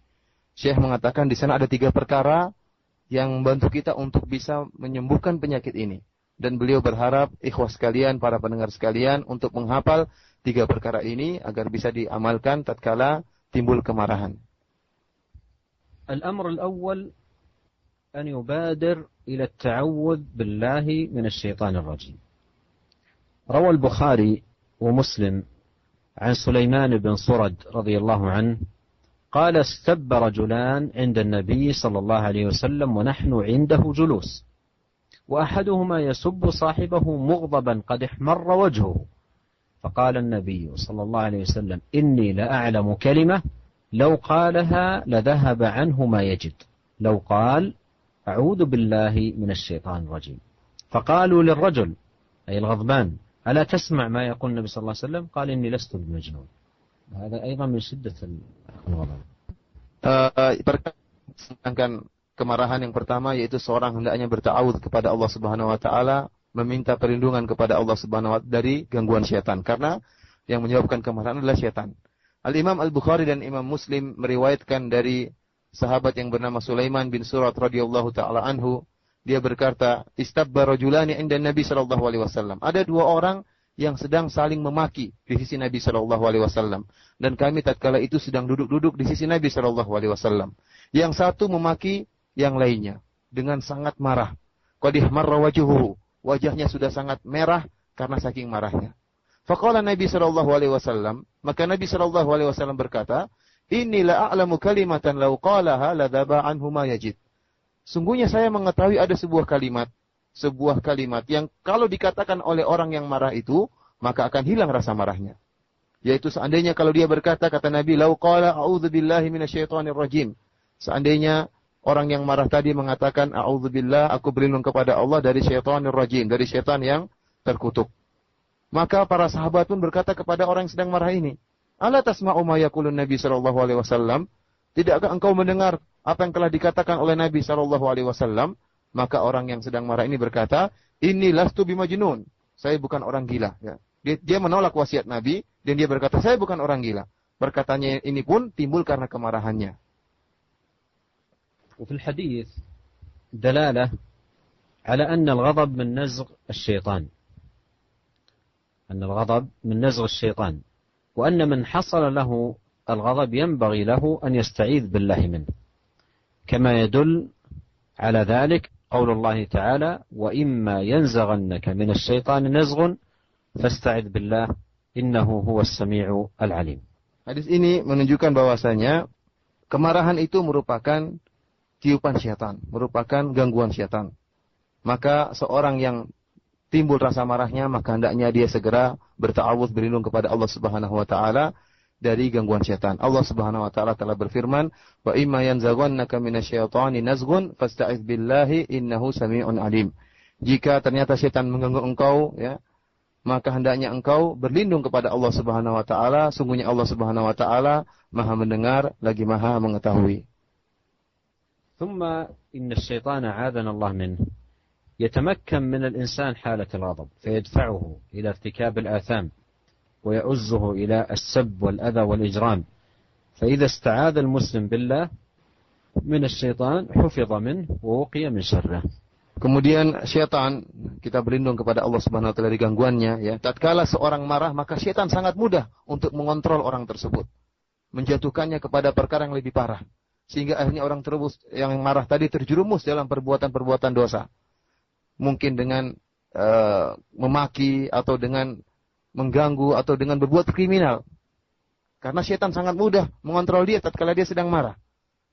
Syekh mengatakan di sana ada 3 perkara yang membantu kita untuk bisa menyembuhkan penyakit ini. Dan beliau berharap ikhwah sekalian, para pendengar sekalian, untuk menghafal 3 perkara ini agar bisa diamalkan tatkala timbul kemarahan. Al-amr al-awwal أن يبادر إلى التعوذ بالله من الشيطان الرجيم. روى البخاري ومسلم عن سليمان بن صرد رضي الله عنه قال استب رجلان عند النبي صلى الله عليه وسلم ونحن عنده جلوس، وأحدهما يسب صاحبه مغضبا قد احمر وجهه، فقال النبي صلى الله عليه وسلم إني لأعلم كلمة لو قالها لذهب عنه ما يجد، لو قال أعوذ بالله من الشيطان الرجيم. فقالوا للرجل أي الغضبان ألا تسمع ما يقول النبي صلى الله عليه وسلم؟ قال إني لست بمجنون. هذا أيضا من شدة الغضب. Sedangkan kemarahan yang pertama yaitu seorang hendaknya berta'awudz kepada Allah Subhanahu wa taala, meminta perlindungan kepada Allah Subhanahu wa taala dari gangguan syaitan. Karena yang menyebabkan kemarahan adalah syaitan. Al-Imam Al-Bukhari dan Imam Muslim meriwayatkan dari sahabat yang bernama Sulaiman bin Surat radhiyallahu taala anhu, dia berkata, "Istabba rajulani 'inda Nabi sallallahu alaihi wasallam." Ada dua orang yang sedang saling memaki di sisi Nabi sallallahu alaihi wasallam, dan kami tatkala itu sedang duduk-duduk di sisi Nabi sallallahu alaihi wasallam. Yang satu memaki yang lainnya dengan sangat marah. Qad ihmarra wajhuhu, wajahnya sudah sangat merah karena saking marahnya. Faqala Nabi sallallahu alaihi wasallam, maka Nabi sallallahu alaihi wasallam berkata, "Inni la a'lamu kalimatan law qalaha la dhaba anhu ma yajid." Sungguhnya saya mengetahui ada sebuah kalimat yang kalau dikatakan oleh orang yang marah itu, maka akan hilang rasa marahnya. Yaitu seandainya kalau dia berkata, kata Nabi, "Law qala a'udzubillahi minasyaitonir rajim." Seandainya orang yang marah tadi mengatakan, "A'udzubillah, aku berlindung kepada Allah dari syaitonir rajim," dari syaitan yang terkutuk. Maka para sahabat pun berkata kepada orang yang sedang marah ini, "Ala tasma'u ma yaqulun Nabi sallallahu alaihi wasallam?" Tidakkah engkau mendengar apa yang telah dikatakan oleh Nabi sallallahu alaihi wasallam? Maka orang yang sedang marah ini berkata, "Inni lastu bimajnun." Saya bukan orang gila, ya. Dia menolak wasiat Nabi dan dia berkata, "Saya bukan orang gila." Perkataannya ini pun timbul karena kemarahannya. وفي الحديث دلالة على أن الغضب من نزغ الشيطان، أن الغضب من نزغ الشيطان، وأن من حصل له الغضب ينبغي له أن يستعيذ بالله منه، كما يدل على ذلك قول الله تعالى: وإما ينزغنك من الشيطان نزغ فاستعذ بالله إنه هو السميع العليم. Hadis ini menunjukkan bahwasanya kemarahan itu merupakan tiupan syaitan, merupakan gangguan syaitan. Maka seorang yang timbul rasa marahnya, maka hendaknya dia segera berta'awudz, berlindung kepada Allah Subhanahu wa taala dari gangguan syaitan. Allah Subhanahu wa taala telah berfirman, "Wa imma yanzaghannaka minasyaitani nazghun fasta'iz billahi innahu samii'un alim." Jika ternyata syaitan mengganggu engkau, ya, maka hendaknya engkau berlindung kepada Allah Subhanahu wa taala, sungguhnya Allah Subhanahu wa taala Maha mendengar lagi Maha mengetahui. ثم إن الشيطان عاذنا الله منه يتمكن من الإنسان حالة الغضب فيدفعه إلى ارتكاب الآثام ويؤزه إلى السب والأذى والإجرام، فإذا استعاذ المسلم بالله من الشيطان حفظ منه ووقي من شره. Kemudian syaitan, kita berlindung kepada Allah Subhanahu wa taala dari gangguannya, ya. Tatkala seorang marah, maka syaitan sangat mudah untuk mengontrol orang tersebut, menjatuhkannya kepada perkara yang lebih parah, sehingga akhirnya orang tersebut yang marah tadi terjerumus dalam perbuatan-perbuatan dosa. Mungkin dengan memaki atau dengan mengganggu atau dengan berbuat kriminal. Karena syaitan sangat mudah mengontrol dia tatkala dia sedang marah.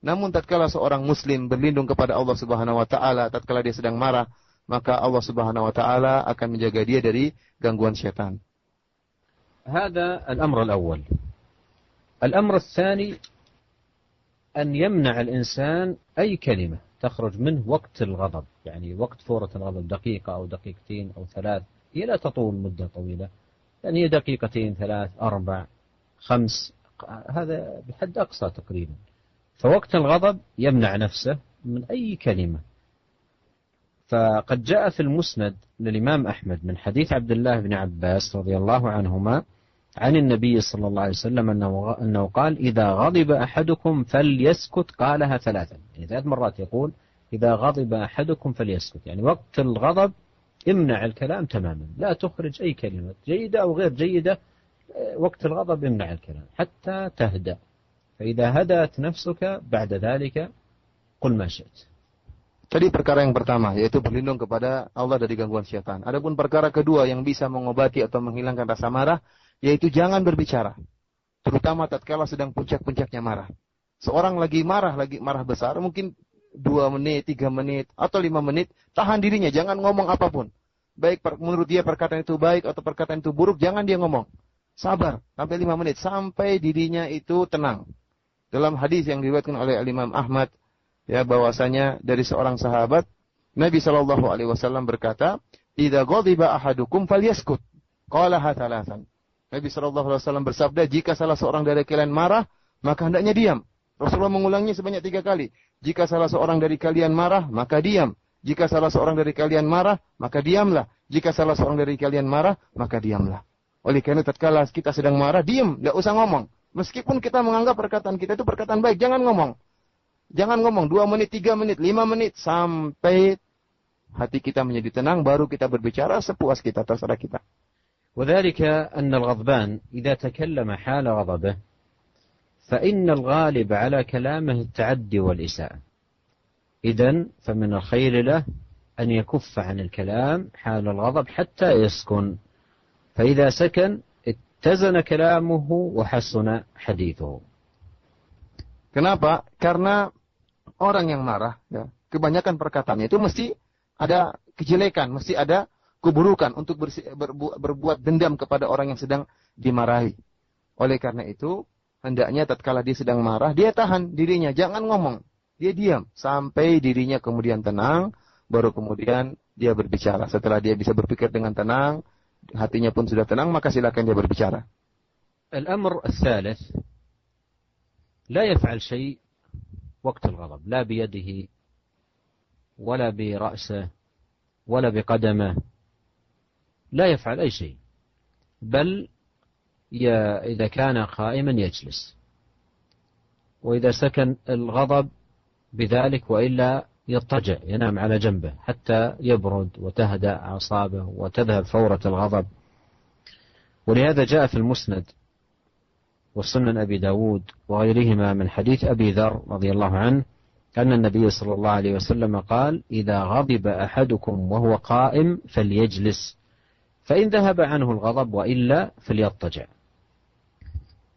Namun tatkala seorang muslim berlindung kepada Allah Subhanahu wa taala tatkala dia sedang marah, maka Allah Subhanahu wa taala akan menjaga dia dari gangguan syaitan. هذا الأمر الأول. الأمر الثاني أن يمنع الإنسان أي كلمة تخرج منه وقت الغضب، يعني وقت فورة الغضب دقيقة أو دقيقتين أو ثلاث، هي لا تطول مدة طويلة، يعني هي دقيقتين 3 4 5، هذا بحد أقصى تقريبا. فوقت الغضب يمنع نفسه من أي كلمة. فقد جاء في المسند للإمام أحمد من حديث عبد الله بن عباس رضي الله عنهما عن النبي صلى الله عليه وسلم أنه قال: إذا غضب أحدكم فليسكت. قالها 3، يعني 3 مرات يقول: إذا غضب أحدكم فليسكت، يعني وقت الغضب امنع الكلام تماما، لا تخرج أي كلمة جيدة أو غير جيدة. وقت الغضب امنع الكلام حتى تهدأ، فإذا هدأت نفسك بعد ذلك قل ما شئت. Tadi perkara yang pertama, yaitu berlindung kepada Allah dari gangguan syaitan. Adapun perkara kedua yang bisa mengobati atau menghilangkan rasa marah, yaitu jangan berbicara. Terutama tatkala sedang puncak-puncaknya marah. Seorang lagi marah besar, mungkin 2 menit, 3 menit, atau 5 menit, tahan dirinya, jangan ngomong apapun. Baik menurut dia perkataan itu baik atau perkataan itu buruk, jangan dia ngomong. Sabar, sampai 5 menit, sampai dirinya itu tenang. Dalam hadis yang diriwayatkan oleh Imam Ahmad, ya, bahwasanya dari seorang sahabat, Nabi sallallahu alaihi wasallam berkata, "Idza ghadiba ahadukum falyaskut." Qalaha 3. Nabi sallallahu alaihi wasallam bersabda, jika salah seorang dari kalian marah, maka hendaknya diam. Rasulullah mengulanginya sebanyak 3 kali. Jika salah seorang dari kalian marah, maka diam. Jika salah seorang dari kalian marah, maka diamlah. Jika salah seorang dari kalian marah, maka diamlah. Oleh karena tatkala kita sedang marah, diam, enggak usah ngomong. Meskipun kita menganggap perkataan kita itu perkataan baik, jangan ngomong. Jangan ngomong 2 menit, 3 menit, 5 menit sampai hati kita menjadi tenang, baru kita berbicara sepuas kita, terserah kita. وذلك أن الغضبان إذا تكلم حال غضبه فإن الغالب على كلامه التعدي والإساءة. إذن فمن الخير له أن يكف عن الكلام حال الغضب حتى يسكن، فإذا سكن اتزن كلامه وحسن حديثه. Kenapa? Karena orang yang marah, ya, kebanyakan perkataannya itu mesti ada kejelekan, mesti ada keburukan untuk berbuat dendam kepada orang yang sedang dimarahi. Oleh karena itu, hendaknya tatkala dia sedang marah, dia tahan dirinya, jangan ngomong. Dia diam sampai dirinya kemudian tenang, baru kemudian dia berbicara. Setelah dia bisa berpikir dengan tenang, hatinya pun sudah tenang, maka silakan dia berbicara. الأمر الثالث لا يفعل شيء وقت الغضب، لا بيده ولا برأسه ولا بقدمه، لا يفعل أي شيء، بل إذا كان قائما يجلس، وإذا سكن الغضب بذلك وإلا يضطجع ينام على جنبه حتى يبرد وتهدأ أعصابه وتذهب فورة الغضب. ولهذا جاء في المسند وسنن أبي داود وغيرهما من حديث أبي ذر رضي الله عنه أن النبي صلى الله عليه وسلم قال: إذا غضب أحدكم وهو قائم فليجلس فإن ذهب عنه الغضب وإلا فليضطجع.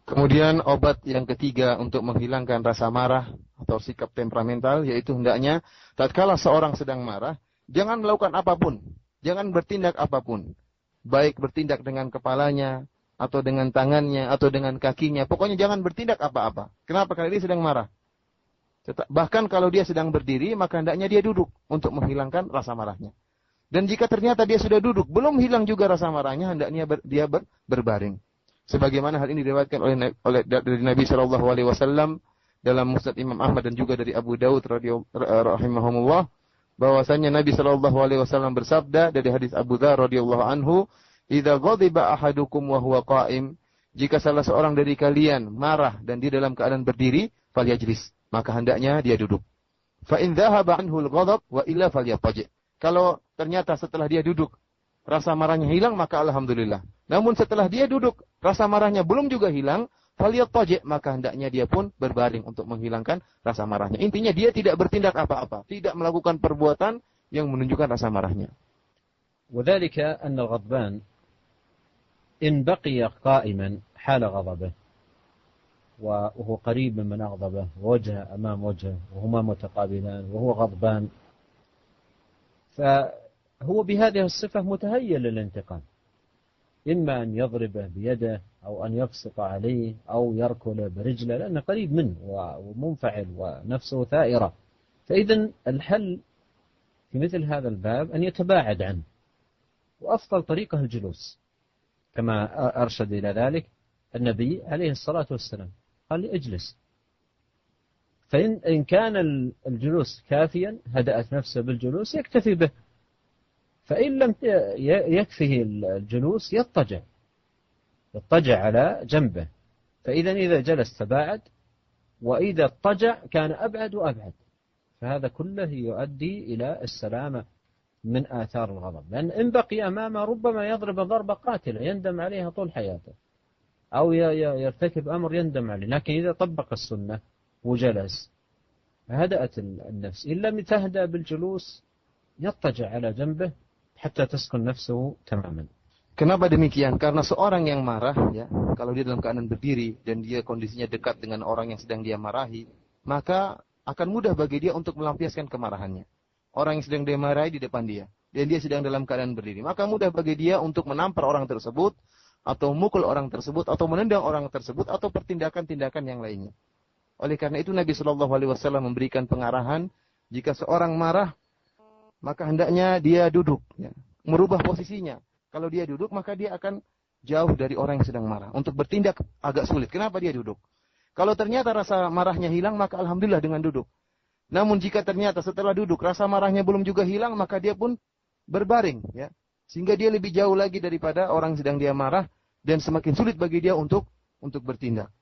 Kemudian obat yang ketiga untuk menghilangkan rasa marah atau sikap temperamental, yaitu hendaknya tatkala seorang sedang marah, jangan melakukan apapun, jangan bertindak apapun, baik bertindak dengan kepalanya atau dengan tangannya atau dengan kakinya, pokoknya jangan bertindak apa-apa. Kenapa? Karena dia sedang marah. Bahkan kalau dia sedang berdiri, maka hendaknya dia duduk untuk menghilangkan rasa marahnya. Dan jika ternyata dia sudah duduk, belum hilang juga rasa marahnya, hendaknya dia berbaring. Sebagaimana hal ini diriwayatkan dari Nabi sallallahu alaihi wasallam dalam Musnad Imam Ahmad dan juga dari Abu Daud rahimahumullah, bahwasanya Nabi sallallahu alaihi wasallam bersabda dari hadis Abu Dzar radhiyallahu anhu, "Idza ghadiba ahadukum wa huwa qa'im," jika salah seorang dari kalian marah dan dia dalam keadaan berdiri, falyajlis, maka hendaknya dia duduk. Fa in dhahaba anhu al-ghadab wa illa falyattaji'. Kalau ternyata setelah dia duduk rasa marahnya hilang, maka alhamdulillah. Namun setelah dia duduk, rasa marahnya belum juga hilang, falyattaji', maka hendaknya dia pun berbaring untuk menghilangkan rasa marahnya. Intinya dia tidak bertindak apa-apa, tidak melakukan perbuatan yang menunjukkan rasa marahnya. وذلك أن الغضبان إن بقي قائما حال غضبه وهو قريب من أغضبه ووجهه أمام وجهه وهما متقابلان وهو غضبان، فهو بهذه الصفة متهيئ للانتقام، إما أن يضربه بيده أو أن يبصق عليه أو يركله برجله لأنه قريب منه ومنفعل ونفسه ثائرة. فإذن الحل في مثل هذا الباب أن يتباعد عنه، وأفضل طريقة الجلوس كما أرشد إلى ذلك النبي عليه الصلاة والسلام، قال اجلس. فإن كان الجلوس كافيا هدأت نفسه بالجلوس يكتفي به، فإن لم يكفه الجلوس يضطجع على جنبه، فإذا جلس تباعد، وإذا اضطجع كان أبعد وأبعد، فهذا كله يؤدي إلى السلامة من آثار الغضب، لأن إن بقي أمامه ربما يضرب ضربة قاتلة يندم عليها طول حياته، أو يرتكب أمر يندم عليه. لكن إذا طبق السنة وجلس هدأت النفس، إن لم تهدأ بالجلوس يضطجع على جنبه حتى تسكن نفسه تماما. Kenapa demikian? Karena seorang yang marah, ya, kalau dia dalam keadaan berdiri dan dia kondisinya dekat dengan orang yang sedang dia marahi, maka akan mudah bagi dia untuk melampiaskan kemarahannya. Orang yang sedang dia marahi di depan dia, dan dia sedang dalam keadaan berdiri, maka mudah bagi dia untuk menampar orang tersebut, atau memukul orang tersebut, atau menendang orang tersebut, atau pertindakan-tindakan yang lainnya. Oleh karena itu Nabi Shallallahu Alaihi Wasallam memberikan pengarahan, jika seorang marah, maka hendaknya dia duduk, ya, merubah posisinya. Kalau dia duduk, maka dia akan jauh dari orang yang sedang marah. Untuk bertindak agak sulit. Kenapa dia duduk? Kalau ternyata rasa marahnya hilang, maka alhamdulillah dengan duduk. Namun jika ternyata setelah duduk rasa marahnya belum juga hilang, maka dia pun berbaring, ya. Sehingga dia lebih jauh lagi daripada orang yang sedang dia marah, dan semakin sulit bagi dia untuk bertindak.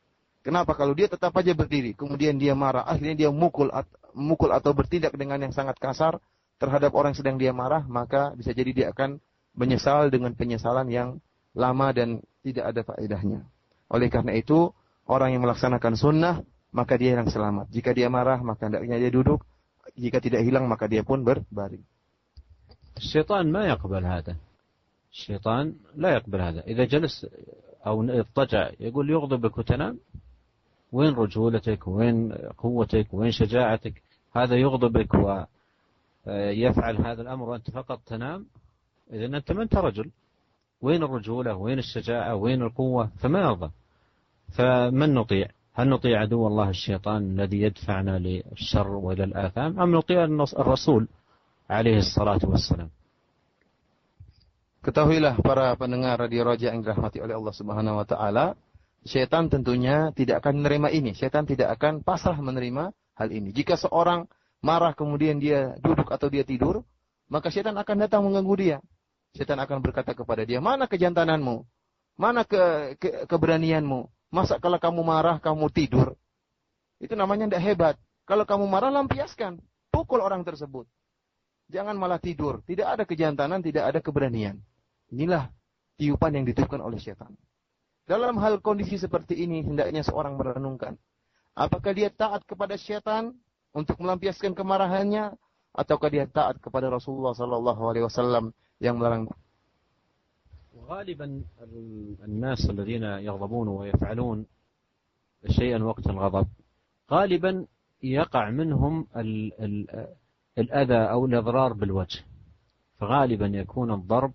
Kenapa? Kalau dia tetap aja berdiri, kemudian dia marah, akhirnya dia mukul atau bertindak dengan yang sangat kasar terhadap orang yang sedang dia marah, maka bisa jadi dia akan menyesal dengan penyesalan yang lama dan tidak ada faedahnya. Oleh karena itu, orang yang melaksanakan sunnah, maka dia yang selamat. Jika dia marah, maka hendaknya dia duduk. Jika tidak hilang, maka dia pun berbaring. الشيطان ما يقبل هذا. الشيطان لا يقبل هذا. إذا جلس أو اضطجع يقول يغضبك وتنام. وين رجولتك؟ وين قوتك؟ وين شجاعتك؟ هذا يغضبك ويفعل هذا الأمر وأنت فقط تنام. إذا أنت ما أنت رجل. وين الرجولة؟ وين الشجاعة؟ وين القوة؟ فما يرضى. فمن نطيع؟ هل نطيع عدو الله الشيطان الذي يدفعنا للشر وإلى الآثام، أم نطيع الرسول عليه الصلاة والسلام؟ Ketahuilah para pendengar Radio Raja yang dirahmati oleh Allah Subhanahu wa taala, syaitan tentunya tidak akan menerima ini. Syaitan tidak akan pasrah menerima hal ini. Jika seorang marah kemudian dia duduk atau dia tidur, maka syaitan akan datang mengganggu dia. Syaitan akan berkata kepada dia, "Mana kejantananmu? Mana keberanianmu? Masa kalau kamu marah kamu tidur?" Itu namanya tidak hebat. Kalau kamu marah, lampiaskan, pukul orang tersebut. Jangan malah tidur. Tidak ada kejantanan, tidak ada keberanian. Inilah tiupan yang ditiupkan oleh syaitan. Dalam hal kondisi seperti ini, hendaknya seorang merenungkan. Apakah dia taat kepada syaitan untuk melampiaskan kemarahannya, ataukah dia taat kepada Rasulullah SAW yang melarang? غالبا الناس الذين يغضبون ويفعلون شيئا وقت الغضب غالبا يقع منهم الأذى أو الإضرار بالوجه، فغالبا يكون الضرب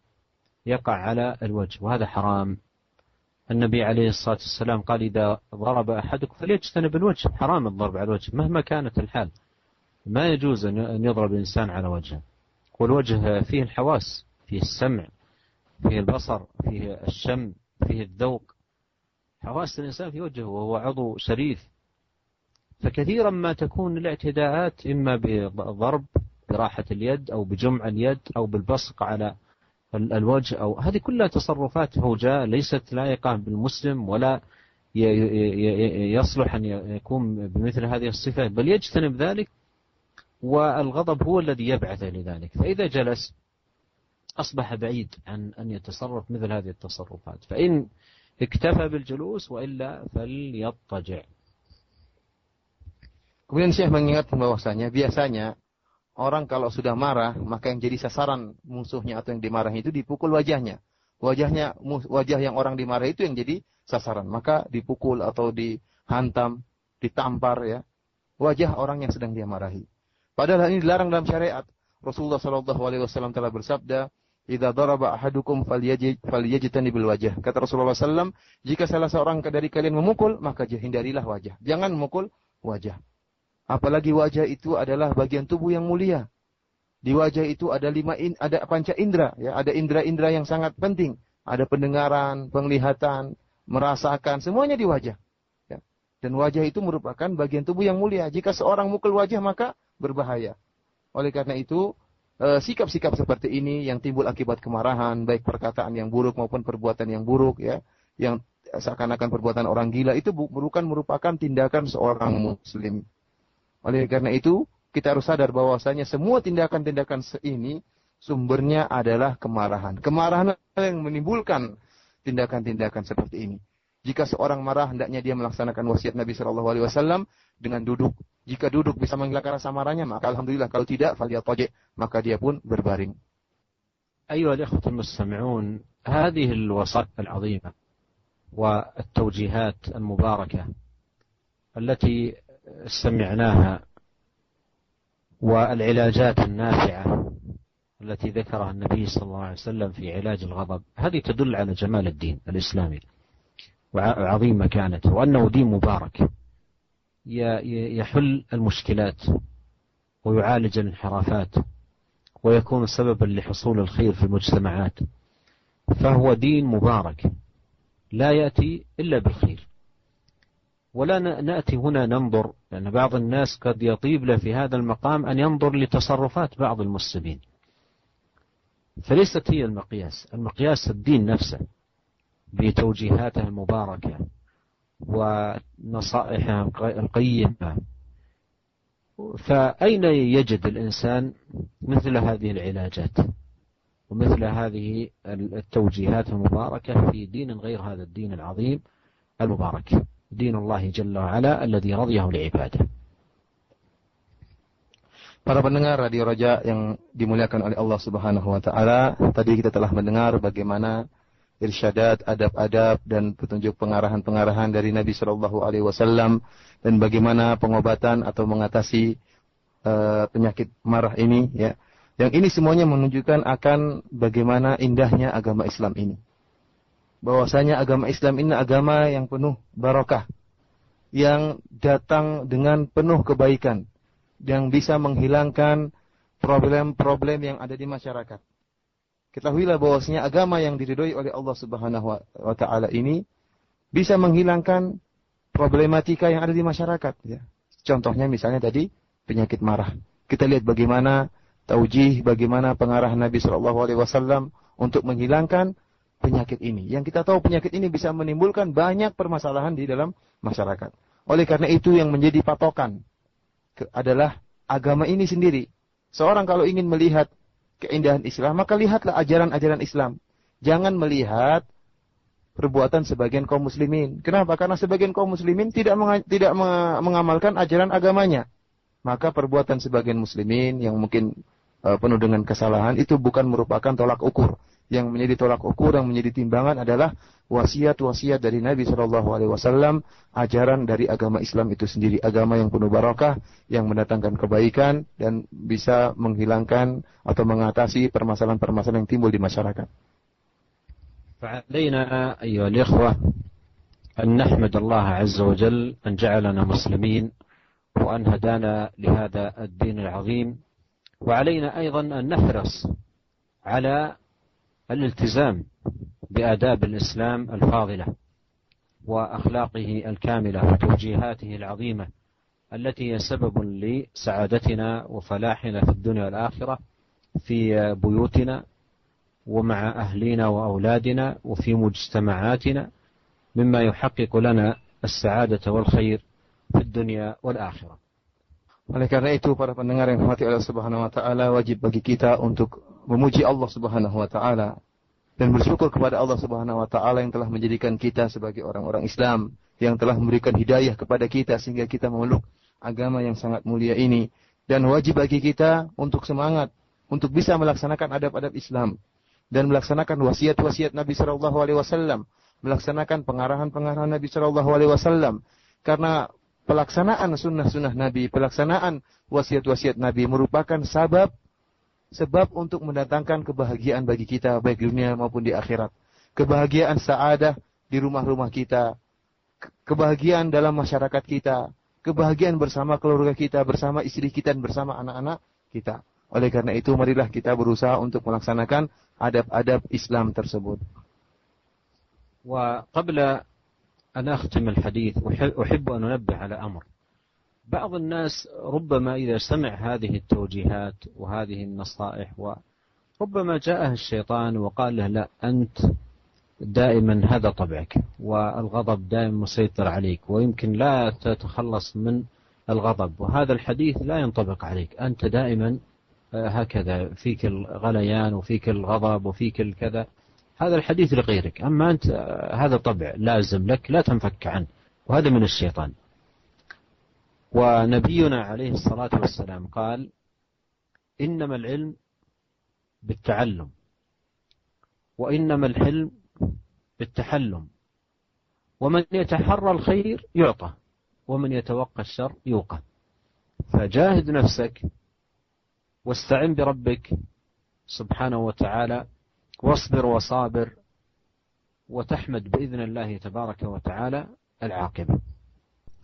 يقع على الوجه، وهذا حرام. النبي عليه الصلاة والسلام قال: إذا ضرب أحدكم فليجتنب الوجه. حرام الضرب على الوجه مهما كانت الحال. ما يجوز أن يضرب الإنسان على وجهه. والوجه فيه الحواس، فيه السمع، فيه البصر، فيه الشم، فيه الذوق. حواس الإنسان في وجهه وهو عضو شريف. فكثيرا ما تكون الاعتداءات إما بضرب براحة اليد أو بجمع اليد أو بالبصق على الوجه، أو هذه كلها تصرفات هوجاء ليست لائقة بالمسلم، ولا يصلح أن يكون بمثل هذه الصفة، بل يجتنب ذلك، والغضب هو الذي يبعث لذلك. فإذا جلس أصبح بعيد عن أن يتصرف مثل هذه التصرفات، فإن اكتفى بالجلوس وإلا فليضطجع. Kemudian Syekh mengingatkan bahwasanya biasanya orang kalau sudah marah, maka yang jadi sasaran musuhnya atau yang dimarahi itu dipukul wajahnya. Wajah yang orang dimarahi itu yang jadi sasaran. Maka dipukul atau dihantam, ditampar ya wajah orang yang sedang dia marahi. Padahal ini dilarang dalam syariat. Rasulullah SAW telah bersabda, "Idza daraba ahadukum falyajtanibil wajh." Kata Rasulullah SAW, jika salah seorang dari kalian memukul, maka hindarilah wajah. Jangan memukul wajah. Apalagi wajah itu adalah bagian tubuh yang mulia. Di wajah itu ada ada panca indera, ya, ada indera-indera yang sangat penting. Ada pendengaran, penglihatan, merasakan, semuanya di wajah. Ya. Dan wajah itu merupakan bagian tubuh yang mulia. Jika seorang mukul wajah, maka berbahaya. Oleh karena itu, sikap-sikap seperti ini yang timbul akibat kemarahan, baik perkataan yang buruk maupun perbuatan yang buruk, ya, yang seakan-akan perbuatan orang gila, itu bukan merupakan tindakan seorang muslim. Oleh karena itu, kita harus sadar bahwasanya semua tindakan-tindakan ini sumbernya adalah kemarahan. Kemarahan yang menimbulkan tindakan-tindakan seperti ini. Jika seorang marah, hendaknya dia melaksanakan wasiat Nabi SAW dengan duduk. Jika duduk bisa menghilangkan rasa marahnya, maka alhamdulillah. Kalau tidak, falyataji', maka dia pun berbaring. أيها الأخوة المستمعون، هذه الوصايا العظيمة والتوجيهات المباركة التي سمعناها والعلاجات النافعة التي ذكرها النبي صلى الله عليه وسلم في علاج الغضب، هذه تدل على جمال الدين الإسلامي وعظيم مكانته، وأنه دين مبارك يحل المشكلات ويعالج الانحرافات ويكون سببا لحصول الخير في المجتمعات. فهو دين مبارك لا يأتي إلا بالخير. ولا نأتي هنا ننظر، لأن بعض الناس قد يطيب له في هذا المقام أن ينظر لتصرفات بعض المسلمين، فليست هي المقياس. المقياس الدين نفسه. بتوجيهاته المباركة ونصائحه القيمة، فأين يجد الإنسان مثل هذه العلاجات ومثل هذه التوجيهات المباركة في دين غير هذا الدين العظيم المبارك، دين الله جل وعلا الذي رضيه لعباده. Para pendengar Radio Roja yang dimuliakan oleh Allah Subhanahu wa taala, tadi kita telah mendengar bagaimana irsyadat, adab-adab dan petunjuk pengarahan-pengarahan dari Nabi sallallahu alaihi wasallam dan bagaimana pengobatan atau mengatasi penyakit marah ini, ya. Yang ini semuanya menunjukkan akan bagaimana indahnya agama Islam ini. Bahwasanya agama Islam ini agama yang penuh barakah, yang datang dengan penuh kebaikan, yang bisa menghilangkan problem-problem yang ada di masyarakat. Ketahuilah bahwasanya agama yang diridhoi oleh Allah Subhanahu wa taala ini bisa menghilangkan problematika yang ada di masyarakat, ya. Contohnya misalnya tadi penyakit marah. Kita lihat bagaimana taujih, bagaimana pengarahan Nabi sallallahu alaihi wasallam untuk menghilangkan penyakit ini. Yang kita tahu penyakit ini bisa menimbulkan banyak permasalahan di dalam masyarakat. Oleh karena itu yang menjadi patokan adalah agama ini sendiri. Seorang kalau ingin melihat keindahan Islam, maka lihatlah ajaran-ajaran Islam. Jangan melihat perbuatan sebagian kaum muslimin. Kenapa? Karena sebagian kaum muslimin tidak mengamalkan ajaran agamanya. Maka perbuatan sebagian muslimin yang mungkin penuh dengan kesalahan itu bukan merupakan tolak ukur. Yang menjadi tolak ukur, yang menjadi timbangan adalah wasiat-wasiat dari Nabi SAW, ajaran dari agama Islam itu sendiri, agama yang penuh barakah, yang mendatangkan kebaikan dan bisa menghilangkan atau mengatasi permasalahan-permasalahan yang timbul di masyarakat. فعلينا أيها الإخوة أن نحمد الله عز وجل أن جعلنا مسلمين وأن هدانا لهذا الدين العظيم، وعلينا أيضا أن نحرص على الالتزام بآداب الإسلام الفاضلة وأخلاقه الكاملة وتوجيهاته العظيمة التي هي سبب لسعادتنا وفلاحنا في الدنيا والآخرة في بيوتنا ومع أهلنا وأولادنا وفي مجتمعاتنا، مما يحقق لنا السعادة والخير في الدنيا والآخرة. Oleh karena itu para pendengar yang dirahmati Allah Subhanahu wa taala, wajib bagi kita untuk memuji Allah Subhanahu wa taala dan bersyukur kepada Allah Subhanahu wa taala yang telah menjadikan kita sebagai orang-orang Islam, yang telah memberikan hidayah kepada kita sehingga kita memeluk agama yang sangat mulia ini, dan wajib bagi kita untuk semangat untuk bisa melaksanakan adab-adab Islam dan melaksanakan wasiat-wasiat Nabi sallallahu alaihi wasallam, melaksanakan pengarahan-pengarahan Nabi sallallahu alaihi wasallam, karena pelaksanaan sunnah-sunnah Nabi, pelaksanaan wasiat-wasiat Nabi merupakan sebab untuk mendatangkan kebahagiaan bagi kita, baik di dunia maupun di akhirat. Kebahagiaan sa'adah di rumah-rumah kita, kebahagiaan dalam masyarakat kita, kebahagiaan bersama keluarga kita, bersama istri kita, dan bersama anak-anak kita. Oleh karena itu, marilah kita berusaha untuk melaksanakan adab-adab Islam tersebut. وقبل أن أختم الحديث أحب أن أنبه على أمر. بعض الناس ربما إذا سمع هذه التوجيهات وهذه النصائح وربما جاءه الشيطان وقال له لا، أنت دائما هذا طبعك والغضب دائما مسيطر عليك ويمكن لا تتخلص من الغضب، وهذا الحديث لا ينطبق عليك، أنت دائما هكذا، فيك الغليان وفيك الغضب وفيك الكذا. هذا الحديث لغيرك، أما أنت هذا طبع لازم لك لا تنفك عنه، وهذا من الشيطان. ونبينا عليه الصلاة والسلام قال: إنما العلم بالتعلم، وإنما الحلم بالتحلم، ومن يتحرى الخير يعطى، ومن يتوقى الشر يوقى. فجاهد نفسك واستعن بربك سبحانه وتعالى واصبر وصابر وتحمد بإذن الله تبارك وتعالى العاقبة.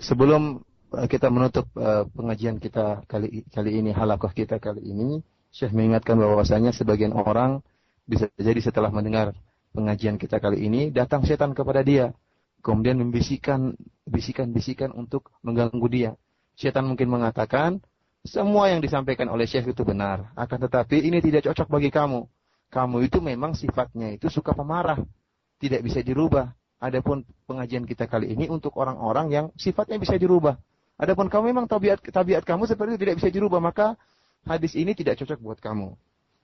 Sebelum kita menutup pengajian kita kali ini, halaqah kita kali ini, Syekh mengingatkan bahwasanya sebagian orang bisa jadi setelah mendengar pengajian kita kali ini datang setan kepada dia, kemudian membisikkan bisikan untuk mengganggu dia. Setan mungkin mengatakan semua yang disampaikan oleh Syekh itu benar, akan tetapi ini tidak cocok bagi kamu. Kamu itu memang sifatnya itu suka pemarah, tidak bisa dirubah. Adapun pengajian kita kali ini untuk orang-orang yang sifatnya bisa dirubah. Adapun kamu memang tabiat kamu seperti itu tidak bisa dirubah, maka hadis ini tidak cocok buat kamu.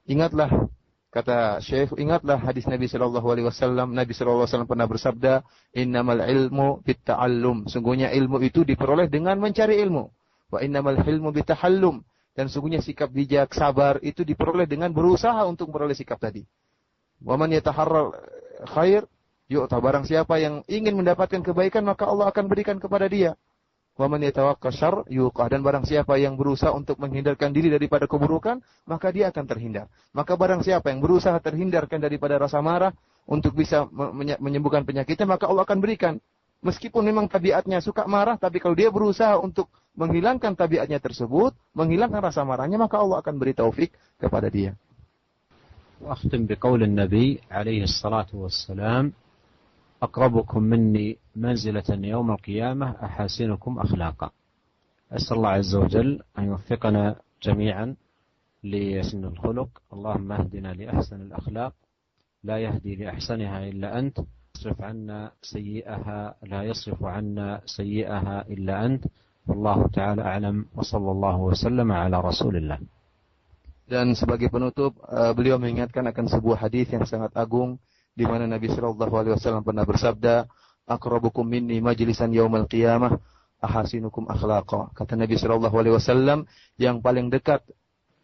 Ingatlah, kata Syekh, ingatlah hadis Nabi sallallahu alaihi wasallam. Nabi sallallahu alaihi wasallam pernah bersabda, "Innamal ilmu bitta'allum." Sungguhnya ilmu itu diperoleh dengan mencari ilmu. Wa innamal hilmu bitahallum. Dan sungguhnya sikap bijak, sabar itu diperoleh dengan berusaha untuk memperoleh sikap tadi. Wa man yataharral khair yu'ta, barang siapa yang ingin mendapatkan kebaikan maka Allah akan berikan kepada dia. Wa man yatawaqqa syarr yuqah, dan barang siapa yang berusaha untuk menghindarkan diri daripada keburukan maka dia akan terhindar. Maka barang siapa yang berusaha terhindarkan daripada rasa marah untuk bisa menyembuhkan penyakitnya, maka Allah akan berikan. Meskipun memang tabiatnya suka marah, tapi kalau dia berusaha untuk menghilangkan tabiatnya tersebut, menghilangkan rasa marahnya, maka Allah akan beri taufik kepada dia. وأختم بقول النبي عليه الصلاة والسلام: أقربكم مني منزلة يوم القيامة أحاسنكم أخلاقا. أسأل الله عز وجل أن يوفقنا جميعا لحسن الخلق. اللهم اهدنا لأحسن الأخلاق، لا يهدي لأحسنها إلا أنت، اصرف عنا سيئها لا يصرف عنا سيئها إلا أنت، والله تعالى أعلم، وصلى الله وسلم على رسول الله. Dan sebagai penutup, beliau mengingatkan akan sebuah hadis yang sangat agung, di mana Nabi sallallahu alaihi wasallam pernah bersabda, "Aqrabukum minni majlisan yaumal qiyamah ahasinukum akhlaqa." Kata Nabi sallallahu alaihi wasallam, yang paling dekat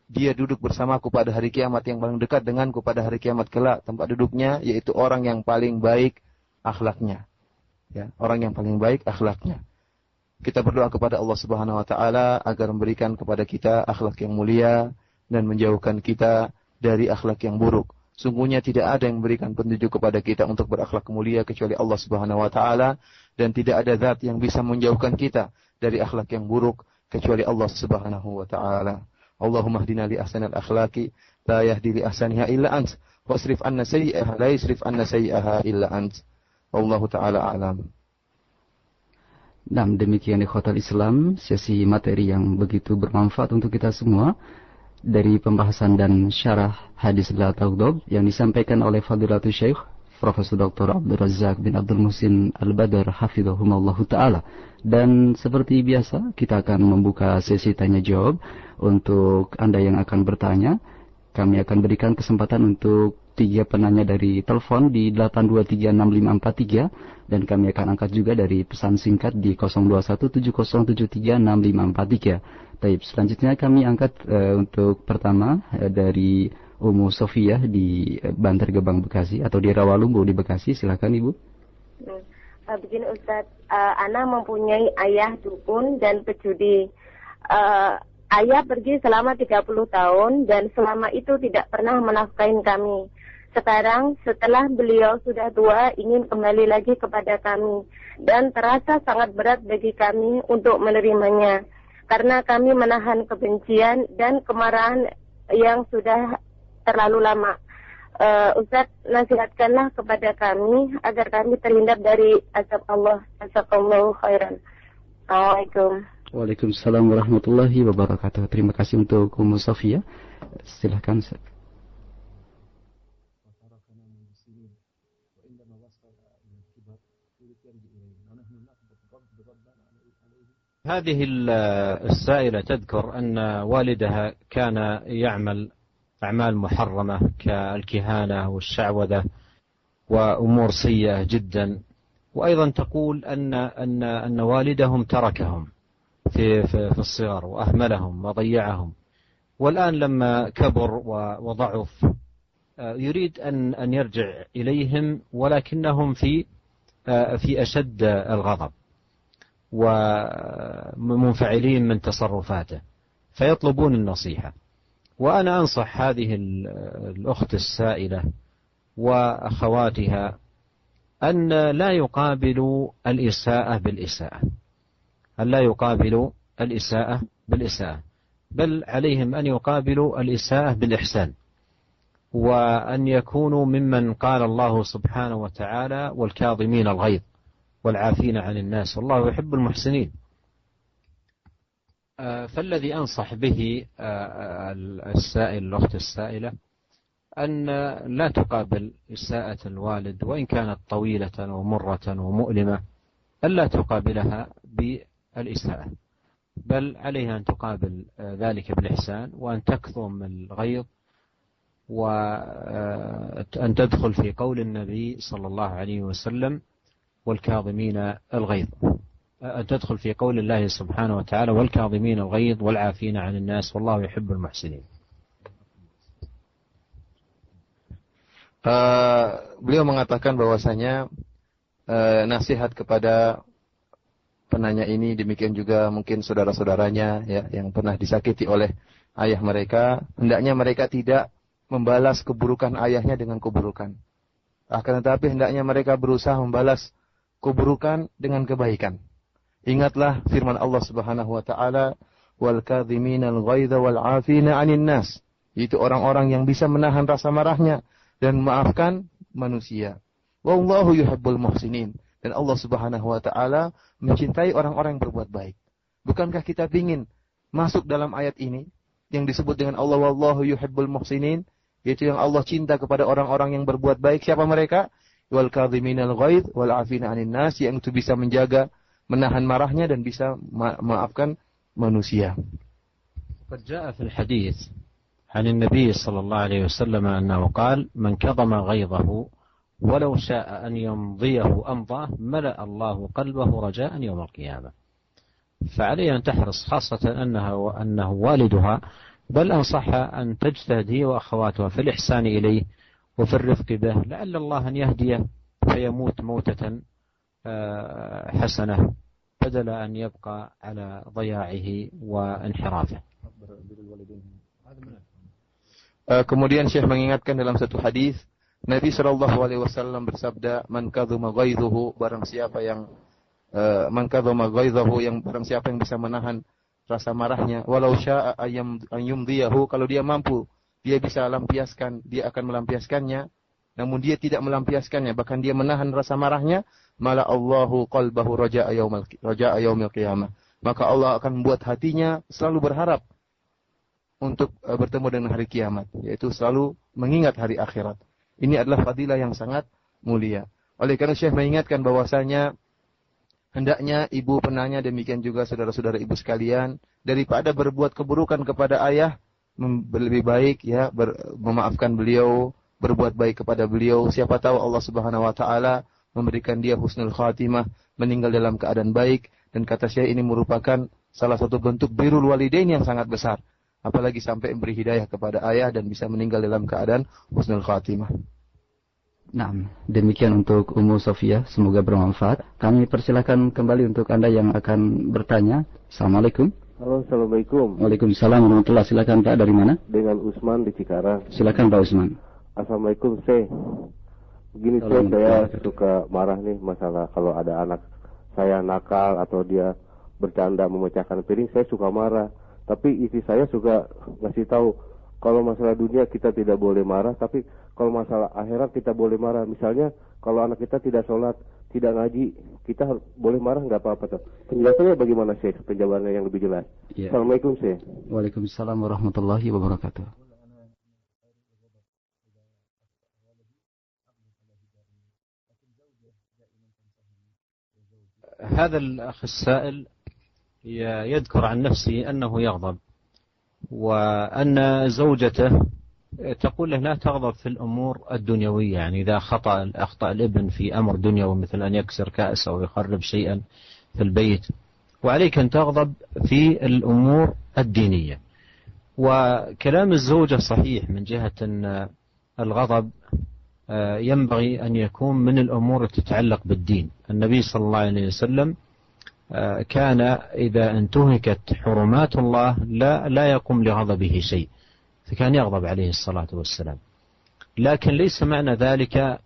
dia duduk bersamaku pada hari kiamat, yang paling dekat denganku pada hari kiamat kelak, tempat duduknya yaitu orang yang paling baik akhlaknya. Ya, orang yang paling baik akhlaknya. Kita berdoa kepada Allah Subhanahu wa taala agar memberikan kepada kita akhlak yang mulia dan menjauhkan kita dari akhlak yang buruk. Sungguhnya tidak ada yang memberikan petunjuk kepada kita untuk berakhlak mulia kecuali Allah Subhanahu wa taala, dan tidak ada zat yang bisa menjauhkan kita dari akhlak yang buruk kecuali Allah Subhanahu wa taala. Allahumma hdina li ahsanil akhlaqi la yahdi li ahsaniha illa ant, wasrif anna sayyi'aha la yasrif anna sayyi'aha illa ant. Wallahu taala a'lam. Nah, demikian ikhwatal Islam, sesi materi yang begitu bermanfaat untuk kita semua dari pembahasan dan syarah hadis la taghdab yang disampaikan oleh Fadilatul Syekh Profesor Dr. Abdul Razak bin Abdul Muhsin Al-Badr hafizahumullah taala. Dan seperti biasa kita akan membuka sesi tanya jawab untuk Anda yang akan bertanya. Kami akan berikan kesempatan untuk 3 penanya dari telepon di 8236543, dan kami akan angkat juga dari pesan singkat di 0217073653. Baik, selanjutnya kami angkat untuk pertama dari Umu Sofia di Bantar Gebang Bekasi atau di Rawalumbu di Bekasi. Silakan Ibu. Begini Ustadz, Ana mempunyai ayah dukun dan pejudi. Ayah pergi selama 30 tahun dan selama itu tidak pernah menafkahin kami. Sekarang setelah beliau sudah tua ingin kembali lagi kepada kami dan terasa sangat berat bagi kami untuk menerimanya karena kami menahan kebencian dan kemarahan yang sudah terlalu lama. Ustaz, nasihatkanlah kepada kami agar kami terhindar dari azab Allah. Jazakallahu khairan. Assalamualaikum. Waalaikumsalam warahmatullahi wabarakatuh. Terima kasih untuk Ummu Sofia. Silakan. هذه السائلة تذكر أن والدها كان يعمل أعمال محرمة كالكهانة والشعوذة وأمور سيئة جدا، وأيضا تقول أن والدهم تركهم في الصغر وأهملهم وضيعهم، والآن لما كبر وضعف يريد أن يرجع إليهم، ولكنهم في أشد الغضب ومنفعلين من تصرفاته، فيطلبون النصيحة. وأنا أنصح هذه الأخت السائلة وأخواتها أن لا يقابلوا الإساءة بالإساءة، أن لا يقابلوا الإساءة بالإساءة، بل عليهم أن يقابلوا الإساءة بالإحسان، وأن يكونوا ممن قال الله سبحانه وتعالى: والكاظمين الغيظ والعافين عن الناس والله يحب المحسنين. فالذي أنصح به الأخت السائلة أن لا تقابل إساءة الوالد وإن كانت طويلة ومرة ومؤلمة، ألا تقابلها بالإساءة، بل عليها أن تقابل ذلك بالإحسان، وأن تكظم الغيظ، وأن تدخل في قول النبي صلى الله عليه وسلم والكاظمين الغيظ، أن تدخل في قول الله سبحانه وتعالى والكاظمين الغيظ والعافين عن الناس والله يحب المحسنين. Beliau mengatakan bahwasanya nasihat kepada penanya ini, demikian juga mungkin saudara-saudaranya ya, yang pernah disakiti oleh ayah mereka, hendaknya mereka tidak membalas keburukan ayahnya dengan keburukan. Akan tetapi hendaknya mereka berusaha membalas keburukan dengan kebaikan. Ingatlah firman Allah Subhanahu wa taala, "Wal kadhiminal ghaidha wal 'afina 'anil nas." Itu orang-orang yang bisa menahan rasa marahnya dan memaafkan manusia. Wallahu yuhibbul muhsinin. Dan Allah Subhanahu wa taala mencintai orang-orang yang berbuat baik. Bukankah kita ingin masuk dalam ayat ini yang disebut dengan Allah wallahu yuhibbul muhsinin, yaitu yang Allah cinta kepada orang-orang yang berbuat baik. Siapa mereka? Wal kadhiminal ghaidh wal 'afina 'anil nas, yang itu bisa menjaga, menahan marahnya dan bisa memaafkan manusia. Qad jaa fil hadits عن النبي صلى الله عليه وسلم أنه قال من كظم غيظه ولو شاء أن يمضيه أمضاه ملأ الله قلبه رجاء يوم القيامة. فعليه أن تحرص، خاصة أنه والدها، بل أنصحها أن تجتهد هي وأخواتها في الإحسان إليه وفي الرفق به، لعل الله أن يهديه فيموت موتة حسنة بدل أن يبقى على ضياعه وانحرافه. Kemudian Syekh mengingatkan dalam satu hadis, Nabi SAW bersabda, "Man kadhuma ghaidhuhu," barang siapa yang barang siapa yang bisa menahan rasa marahnya, walau syaa an yumdiyahu, kalau dia mampu, dia bisa lampiaskan, dia akan melampiaskannya. Namun dia tidak melampiaskannya, bahkan dia menahan rasa marahnya, mala Allahu qalbahu raja'a yaumil qiyamah. Maka Allah akan membuat hatinya selalu berharap untuk bertemu dengan hari kiamat, yaitu selalu mengingat hari akhirat. Ini adalah fadilah yang sangat mulia. Oleh karena Syekh mengingatkan bahwasanya hendaknya ibu penanya, demikian juga saudara-saudara ibu sekalian, daripada berbuat keburukan kepada ayah, lebih baik ya memaafkan beliau, berbuat baik kepada beliau. Siapa tahu Allah Subhanahu wa taala memberikan dia husnul khatimah, meninggal dalam keadaan baik. Dan kata Syekh, ini merupakan salah satu bentuk birrul walidain yang sangat besar. Apalagi sampai memberi hidayah kepada ayah dan bisa meninggal dalam keadaan husnul khatimah. Nah, demikian untuk Ummu Sofia, semoga bermanfaat. Kami persilakan kembali untuk Anda yang akan bertanya. Assalamualaikum. Halo, Assalamualaikum. Waalaikumsalam warahmatullahi. Silakan Pak, dari mana? Dengan Usman di Cikarang. Silakan Pak Usman. Assalamualaikum, Syekh. Begini, Syekh, saya suka marah nih masalah kalau ada anak saya nakal atau dia bercanda memecahkan piring, saya suka marah. Tapi istri saya suka ngasih tahu kalau masalah dunia kita tidak boleh marah, tapi kalau masalah akhirat kita boleh marah. Misalnya kalau anak kita tidak sholat, tidak ngaji, kita boleh marah, nggak apa-apa. Penjelasannya bagaimana, Syekh? Penjawabannya yang lebih jelas. Ya. Assalamualaikum, Syekh. Waalaikumsalam warahmatullahi wabarakatuh. هذا الأخ السائل يذكر عن نفسه أنه يغضب، وأن زوجته تقول له لا تغضب في الأمور الدنيوية، يعني إذا أخطأ الابن في أمر دنيوي مثل أن يكسر كأس أو يخرب شيئا في البيت، وعليك أن تغضب في الأمور الدينية. وكلام الزوجة صحيح من جهة أن الغضب ينبغي أن يكون من الأمور التي تتعلق بالدين. النبي صلى الله عليه وسلم كان إذا انتهكت حرمات الله لا يقوم لغضبه شيء، فكان يغضب عليه الصلاة والسلام. لكن ليس معنى ذلك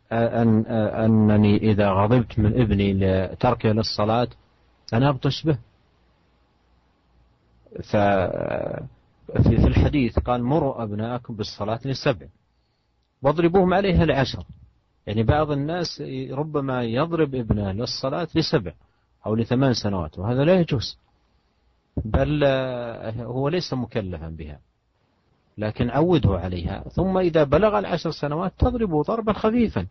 أنني إذا غضبت من ابني لتركه للصلاة أنا أبطش به. ففي الحديث قال مروا أبناءكم بالصلاة ل7 واضربوهم عليها ل10. يعني بعض الناس ربما يضرب ابنه للصلاة ل7 أو ل8 سنوات، وهذا لا يجوز، بل هو ليس مكلفا بها. لكن عوده عليها. ثم إذا بلغ 10 سنوات تضربه ضربا خفيفا،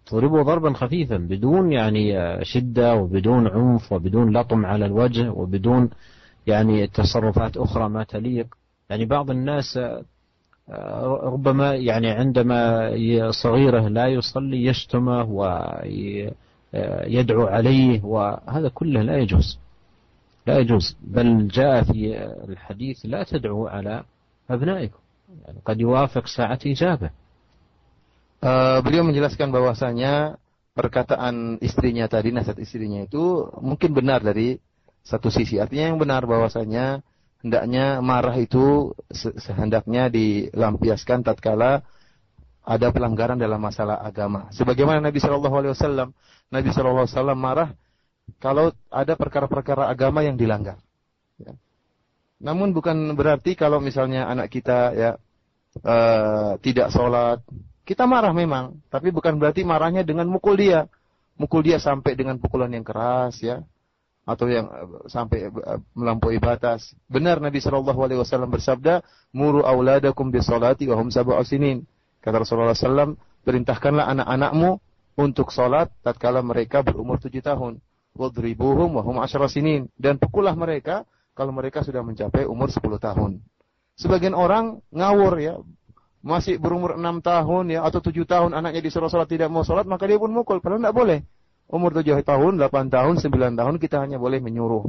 تضربه ضربا خفيفا بدون يعني شدة وبدون عنف وبدون لطم على الوجه وبدون يعني تصرفات أخرى ما تليق. يعني بعض الناس ربما يعني عندما صغيره لا يصلي يشتمه ويدعو عليه، وهذا كله لا يجوز، لا يجوز. بل جاء في الحديث لا تدعوا على أبنائكم، يعني قد يوافق ساعة إجابة. Beliau menjelaskan bahwasanya perkataan istrinya tadi, nasihat istrinya itu mungkin benar dari satu sisi. Artinya yang benar bahwasanya hendaknya marah itu sehendaknya dilampiaskan tatkala ada pelanggaran dalam masalah agama. Sebagaimana Nabi SAW marah kalau ada perkara-perkara agama yang dilanggar. Ya. Namun bukan berarti kalau misalnya anak kita tidak sholat, kita marah memang, tapi bukan berarti marahnya dengan mukul dia sampai dengan pukulan yang keras, ya, atau yang sampai melampaui batas. Benar Nabi SAW bersabda, "Muru auladakum bisolati wa hum sab'u sinin." Kata Rasulullah SAW, perintahkanlah anak-anakmu untuk sholat tatkala mereka berumur 7 tahun. Wadribuhum wa hum 10 sinin, dan pukullah mereka kalau mereka sudah mencapai umur 10 tahun. Sebagian orang ngawur, ya, masih berumur 6 tahun ya atau 7 tahun anaknya disuruh sholat tidak mau sholat, maka dia pun mukul. Padahal tidak boleh. Umur 7 tahun, 8 tahun, 9 tahun kita hanya boleh menyuruh.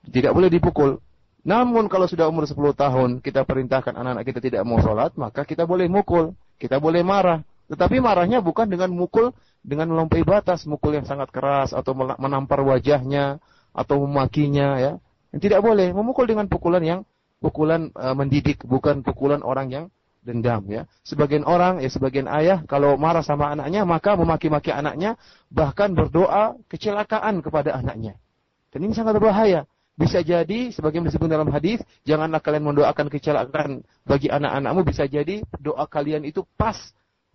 Tidak boleh dipukul. Namun kalau sudah umur 10 tahun kita perintahkan anak-anak kita tidak mau sholat, maka kita boleh mukul. Kita boleh marah. Tetapi marahnya bukan dengan mukul dengan melampaui batas, mukul yang sangat keras atau menampar wajahnya atau memakinya, ya. Yang tidak boleh. Memukul dengan pukulan mendidik, bukan pukulan orang yang dendam, ya. Sebagian orang, sebagian ayah kalau marah sama anaknya maka memaki-maki anaknya, bahkan berdoa kecelakaan kepada anaknya. Dan ini sangat berbahaya. Bisa jadi sebagaimana disebut dalam hadis, janganlah kalian mendoakan kecelakaan bagi anak-anakmu, bisa jadi doa kalian itu pas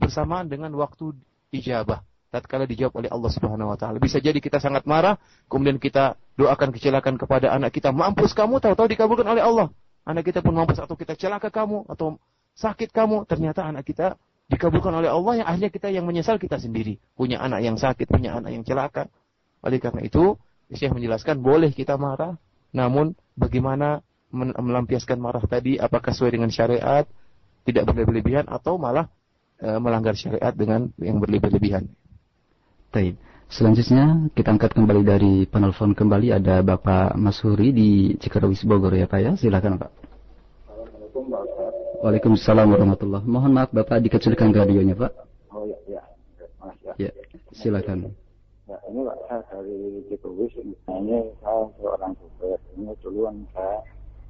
bersamaan dengan waktu ijabah. Tatkala dijawab oleh Allah Subhanahu wa taala. Bisa jadi kita sangat marah, kemudian kita doakan kecelakaan kepada anak kita, mampus kamu, tahu-tahu dikabulkan oleh Allah. Anak kita pun mampus, atau kita celaka kamu, atau sakit kamu, ternyata anak kita dikabulkan oleh Allah, yang akhirnya kita yang menyesal kita sendiri. Punya anak yang sakit, punya anak yang celaka. Oleh karena itu, Syekh menjelaskan boleh kita marah, namun bagaimana melampiaskan marah tadi, apakah sesuai dengan syariat, tidak berlebihan, atau malah melanggar syariat dengan yang berlebihan. Baik. Selanjutnya kita angkat kembali dari penelpon kembali, ada Bapak Masuri di Cikarewis Bogor, ya Pak, ya. Silakan Pak. Assalamualaikum Pak. Waalaikumsalam warahmatullahi. Mohon maaf Bapak dikecilkan radionya Pak. Oh ya. Mas ya. Ya, silakan. Ya, ini Pak, saya dari Cikarewis. Ini saya seorang supir. Ini duluan saya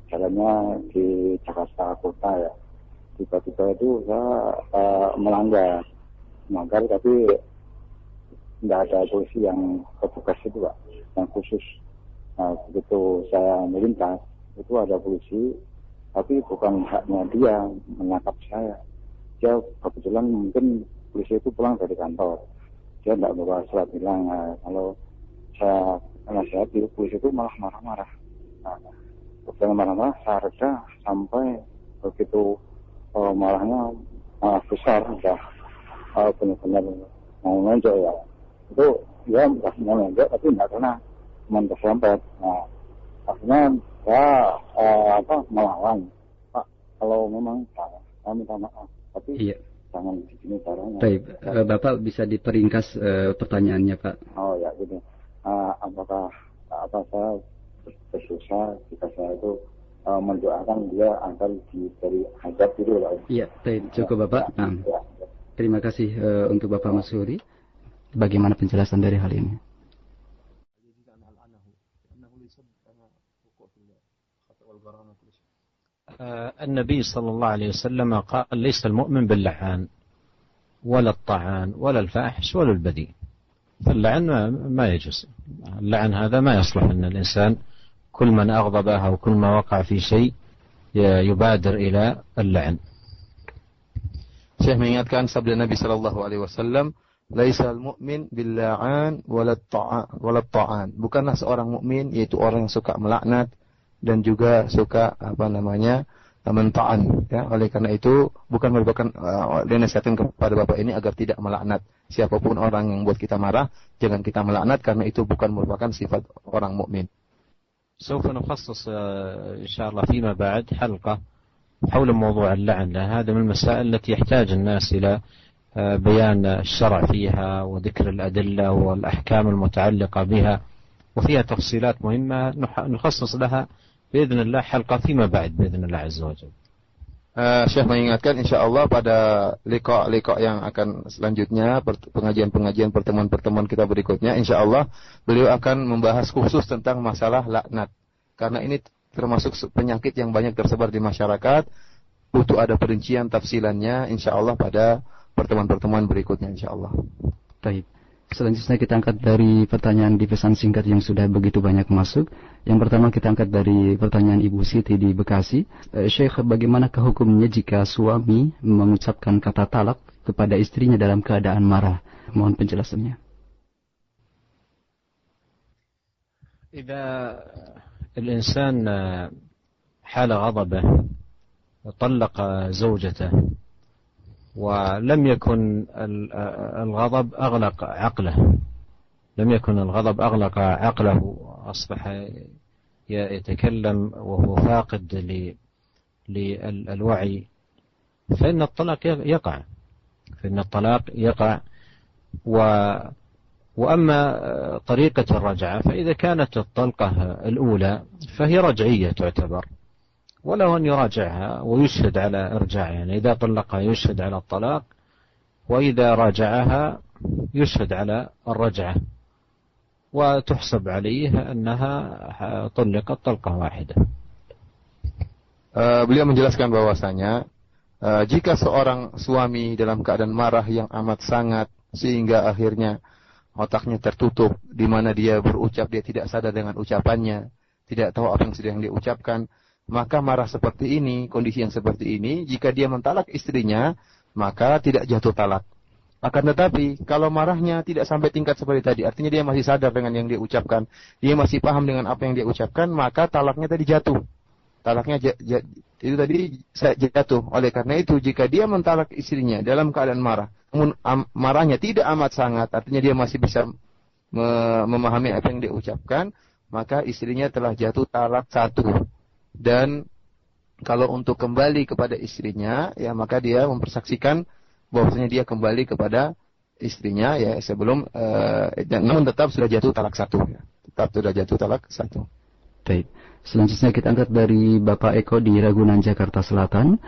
jalannya di Jakarta Kota, ya. Tiba-tiba itu saya melanggar tapi tidak ada polisi yang petugas itu Pak, yang khusus. Nah, begitu saya melintas itu ada polisi, tapi bukan haknya dia menangkap saya. Dia kebetulan mungkin polisi itu pulang dari kantor, dia tidak bawa surat hilang. Nah, kalau saya nasihat, polisi itu malah marah-marah. Nah, kemudian marah-marah, saya reda sampai begitu marahnya besar, sudah benar-benar mau nonjok, ya. Itu dia mau nonjok tapi tidak kena, cuma terserempet. Nah, akhirnya saya melawan. Pak, kalau memang salah, saya minta maaf, tapi iya, jangan begini caranya. Baik, Bapak bisa diperingkas pertanyaannya Pak. Oh ya, gitu. Apakah saya bersusah jika saya itu mendoakan dia agar diberi hajat itu, Pak? Iya, baik, cukup Bapak. Nah, terima kasih untuk Bapak Masuri. Bagaimana penjelasan dari hal ini? النبي صلى الله عليه وسلم قال ليس المؤمن باللعان ولا الطعان ولا الفاحش ولا البذيء. فاللعن ما يجوز. اللعن هذا ما يصلح أن الإنسان كل من أغضبه أو كل ما وقع في شيء يبادر إلى اللعن. Syekh mengingatkan sabda Nabi sallallahu alaihi wasallam, laisal mu'min billa'an walat ta'an. Bukanlah seorang mukmin, yaitu orang yang suka melaknat dan juga suka mentaan, ya. Oleh karena itu bukan merupakan dinasihatkan kepada Bapak ini agar tidak melaknat siapapun orang yang buat kita marah, jangan kita melaknat karena itu bukan merupakan sifat orang mukmin. سوف نخصص إن شاء الله فيما بعد حلقة حول موضوع اللعن، لأن هذا من المسائل التي يحتاج الناس إلى بيان الشرع فيها وذكر الأدلة والأحكام المتعلقة بها، وفيها تفصيلات مهمة نخصص لها بإذن الله حلقة فيما بعد بإذن الله عز وجل. Syekh mengingatkan insyaallah pada liqa yang akan selanjutnya, pengajian-pengajian pertemuan-pertemuan kita berikutnya, insyaallah beliau akan membahas khusus tentang masalah laknat. Karena ini termasuk penyakit yang banyak tersebar di masyarakat, butuh ada perincian tafsilannya insyaallah pada pertemuan-pertemuan berikutnya insyaallah. Baik. Selanjutnya kita angkat dari pertanyaan di pesan singkat yang sudah begitu banyak masuk. Yang pertama kita angkat dari pertanyaan Ibu Siti di Bekasi. Syekh, bagaimanakah hukumnya jika suami mengucapkan kata talak kepada istrinya dalam keadaan marah? Mohon penjelasannya. إذا الإنسان حال غضبه طلق زوجته ولم يكن الغضب أغلق عقله، أصبح يتكلم وهو فاقد للوعي، فإن الطلاق يقع. وأما طريقة الرجعة فإذا كانت الطلقة الأولى فهي رجعية تعتبر، وله أن يراجعها ويشهد على إرجاعها، يعني إذا طلقها يشهد على الطلاق، وإذا راجعها يشهد على الرجعة، وتحسب عليه أنها طلقت طلقة واحدة. Beliau menjelaskan bahwasanya jika seorang suami dalam keadaan marah yang amat sangat sehingga akhirnya otaknya tertutup, di mana dia berucap dia tidak sadar dengan ucapannya, tidak tahu apa yang sedang dia ucapkan, maka marah seperti ini, kondisi yang seperti ini, jika dia mentalak istrinya, maka tidak jatuh talak. Akan tetapi, kalau marahnya tidak sampai tingkat seperti tadi, artinya dia masih sadar dengan yang dia ucapkan, dia masih paham dengan apa yang dia ucapkan, maka talaknya tadi jatuh. Talaknya itu tadi jatuh. Oleh karena itu, jika dia mentalak istrinya dalam keadaan marah, namun marahnya tidak amat sangat, artinya dia masih bisa memahami apa yang dia ucapkan, maka istrinya telah jatuh talak 1. Dan kalau untuk kembali kepada istrinya, ya maka dia mempersaksikan bahwasanya dia kembali kepada istrinya, ya sebelum, namun tetap sudah jatuh talak 1. Ya. Tetap sudah jatuh talak 1. Baik. Selanjutnya kita angkat dari Bapak Eko di Ragunan, Jakarta Selatan.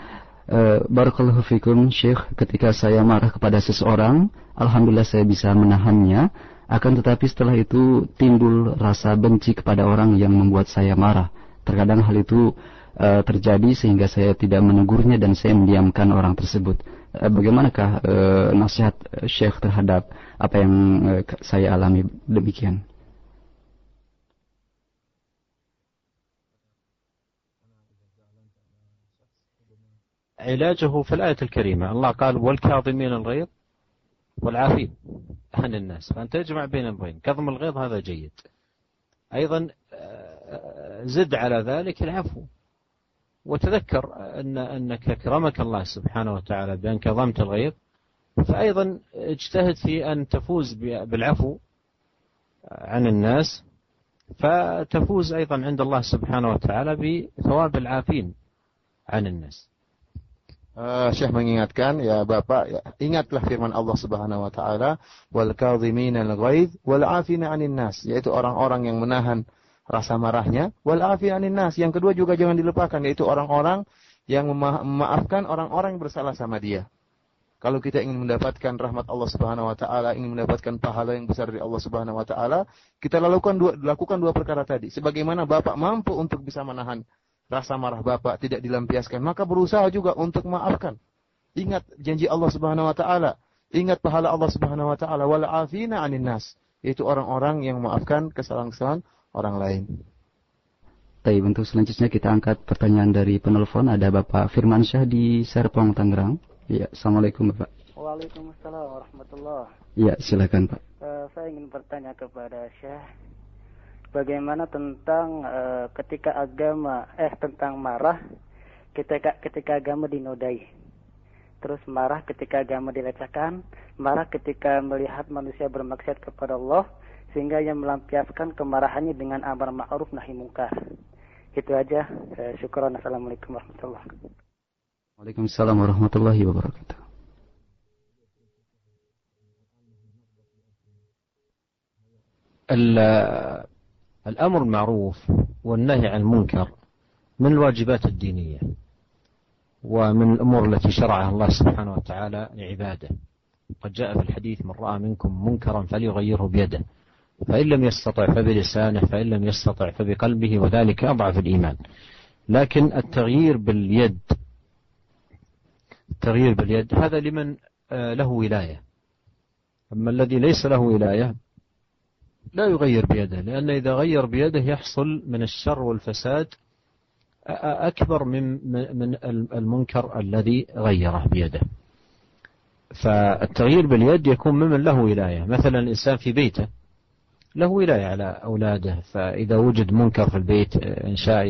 Barakallahu fikum, Syekh, ketika saya marah kepada seseorang, alhamdulillah saya bisa menahannya. Akan tetapi setelah itu timbul rasa benci kepada orang yang membuat saya marah. Terkadang hal itu terjadi sehingga saya tidak menegurnya dan saya mendiamkan orang tersebut. Bagaimanakah nasihat Syekh terhadap apa yang saya alami demikian? علاجه في الآية الكريمة، الله قال والكاظمين الغيظ والعافين عن الناس، فأنت تجمع بين الأمرين، كظم الغيظ هذا جيد، أيضا زد على ذلك العفو، وتذكر أنك أكرمك الله سبحانه وتعالى بأن كظمت الغيظ، فأيضا اجتهد في أن تفوز بالعفو عن الناس، فتفوز أيضا عند الله سبحانه وتعالى بثواب العافين عن الناس. Syekh mengingatkan, ya Bapak, ya, ingatlah firman Allah Subhanahu wa taala, wal kadhimina al-ghaidh wal 'afina 'anil nas, yaitu orang-orang yang menahan rasa marahnya, wal 'afina 'anil nas. Yang kedua juga jangan dilupakan, yaitu orang-orang yang memaafkan orang-orang yang bersalah sama dia. Kalau kita ingin mendapatkan rahmat Allah Subhanahu wa taala, ingin mendapatkan pahala yang besar dari Allah Subhanahu wa taala, kita lakukan dua perkara tadi. Sebagaimana Bapak mampu untuk bisa menahan rasa marah Bapak tidak dilampiaskan, maka berusaha juga untuk memaafkan. Ingat janji Allah Subhanahu wa taala, ingat pahala Allah Subhanahu wa taala, wal 'afina 'anil nas, yaitu orang-orang yang memaafkan kesalahan-kesalahan orang lain. Baik, untuk selanjutnya kita angkat pertanyaan dari penelpon. Ada Bapak Firman Syah di Serpong, Tangerang. Ya, assalamualaikum Bapak. Waalaikumsalam warahmatullahi. Ya, silakan Pak. Saya ingin bertanya kepada Syekh, bagaimana tentang ketika tentang marah ketika agama dinodai, terus marah ketika agama dilecehkan, marah ketika melihat manusia bermaksiat kepada Allah, sehingga ia melampiaskan kemarahannya dengan amar ma'ruf nahi mungkar. Itu aja. Syukran. Assalamualaikum warahmatullahi wabarakatuh. Waalaikumsalam warahmatullahi wabarakatuh. الأمر المعروف والنهي عن المنكر من الواجبات الدينية ومن الأمور التي شرعها الله سبحانه وتعالى لعباده. قد جاء في الحديث: من رأى منكم منكرا فليغيره بيده، فإن لم يستطع فبلسانه، فإن لم يستطع فبقلبه، وذلك أضعف الإيمان. لكن التغيير باليد هذا لمن له ولاية. أما الذي ليس له ولاية لا يغير بيده، لأن إذا غير بيده يحصل من الشر والفساد أكبر من المنكر الذي غيره بيده. فالتغيير باليد يكون ممن له ولاية. مثلا الإنسان في بيته له ولاية على أولاده، فإذا وجد منكر في البيت إن شاء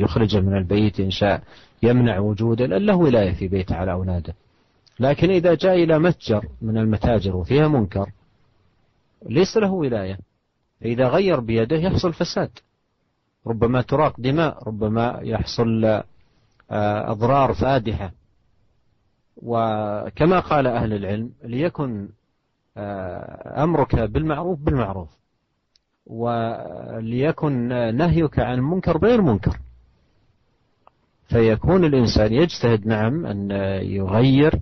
يخرجه من البيت، إن شاء يمنع وجوده، لأن له ولاية في بيته على أولاده. لكن إذا جاء إلى متجر من المتاجر وفيها منكر ليس له ولاية، فإذا غير بيده يحصل فساد، ربما تراق دماء، ربما يحصل أضرار فادحة. وكما قال أهل العلم: ليكن أمرك بالمعروف بالمعروف، وليكن نهيك عن المنكر غير منكر. فيكون الإنسان يجتهد نعم أن يغير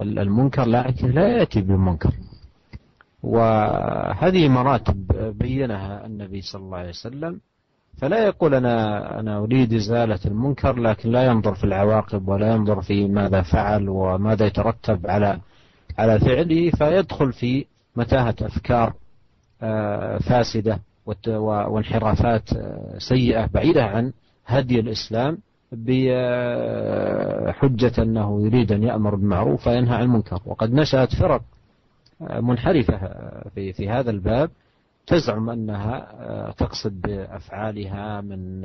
المنكر، لكن لا يأتي بالمنكر. وهذه مراتب بينها النبي صلى الله عليه وسلم، فلا يقول أنا أريد إزالة المنكر لكن لا ينظر في العواقب ولا ينظر في ماذا فعل وماذا يترتب على فعله، فيدخل في متاهة أفكار فاسدة وانحرافات سيئة بعيدة عن هدي الإسلام، بحجة أنه يريد أن يأمر بالمعروف وينهى عن المنكر. وقد نشأت فرق منحرفة في هذا الباب تزعم أنها تقصد بأفعالها من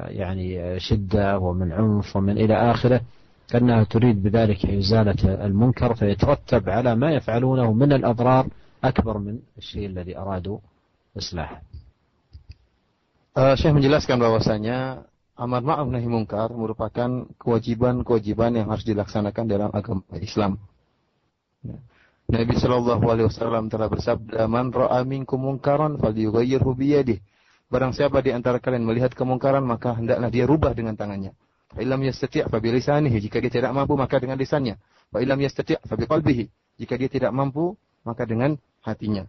يعني شدة ومن عنف ومن إلى آخره، كأنها تريد بذلك إزالة المنكر، فيترتب على ما يفعلونه من الأضرار أكبر من الشيء الذي أرادوا إصلاحه. Syekh menjelaskan bahwasanya amar ma'ruf nahi mungkar merupakan kewajiban yang harus dilaksanakan dalam agama Islam. Nabi sallallahu alaihi wasallam telah bersabda, "Man ra'a minkum munkaran falyughayyirhu biyadihi." Barang siapa di antara kalian melihat kemungkaran, maka hendaklah dia rubah dengan tangannya. Fa illam yastati' fa bilisanihi, jika dia tidak mampu maka dengan lisannya. Fa illam yastati' fa biqalbihi, jika dia tidak mampu maka dengan hatinya.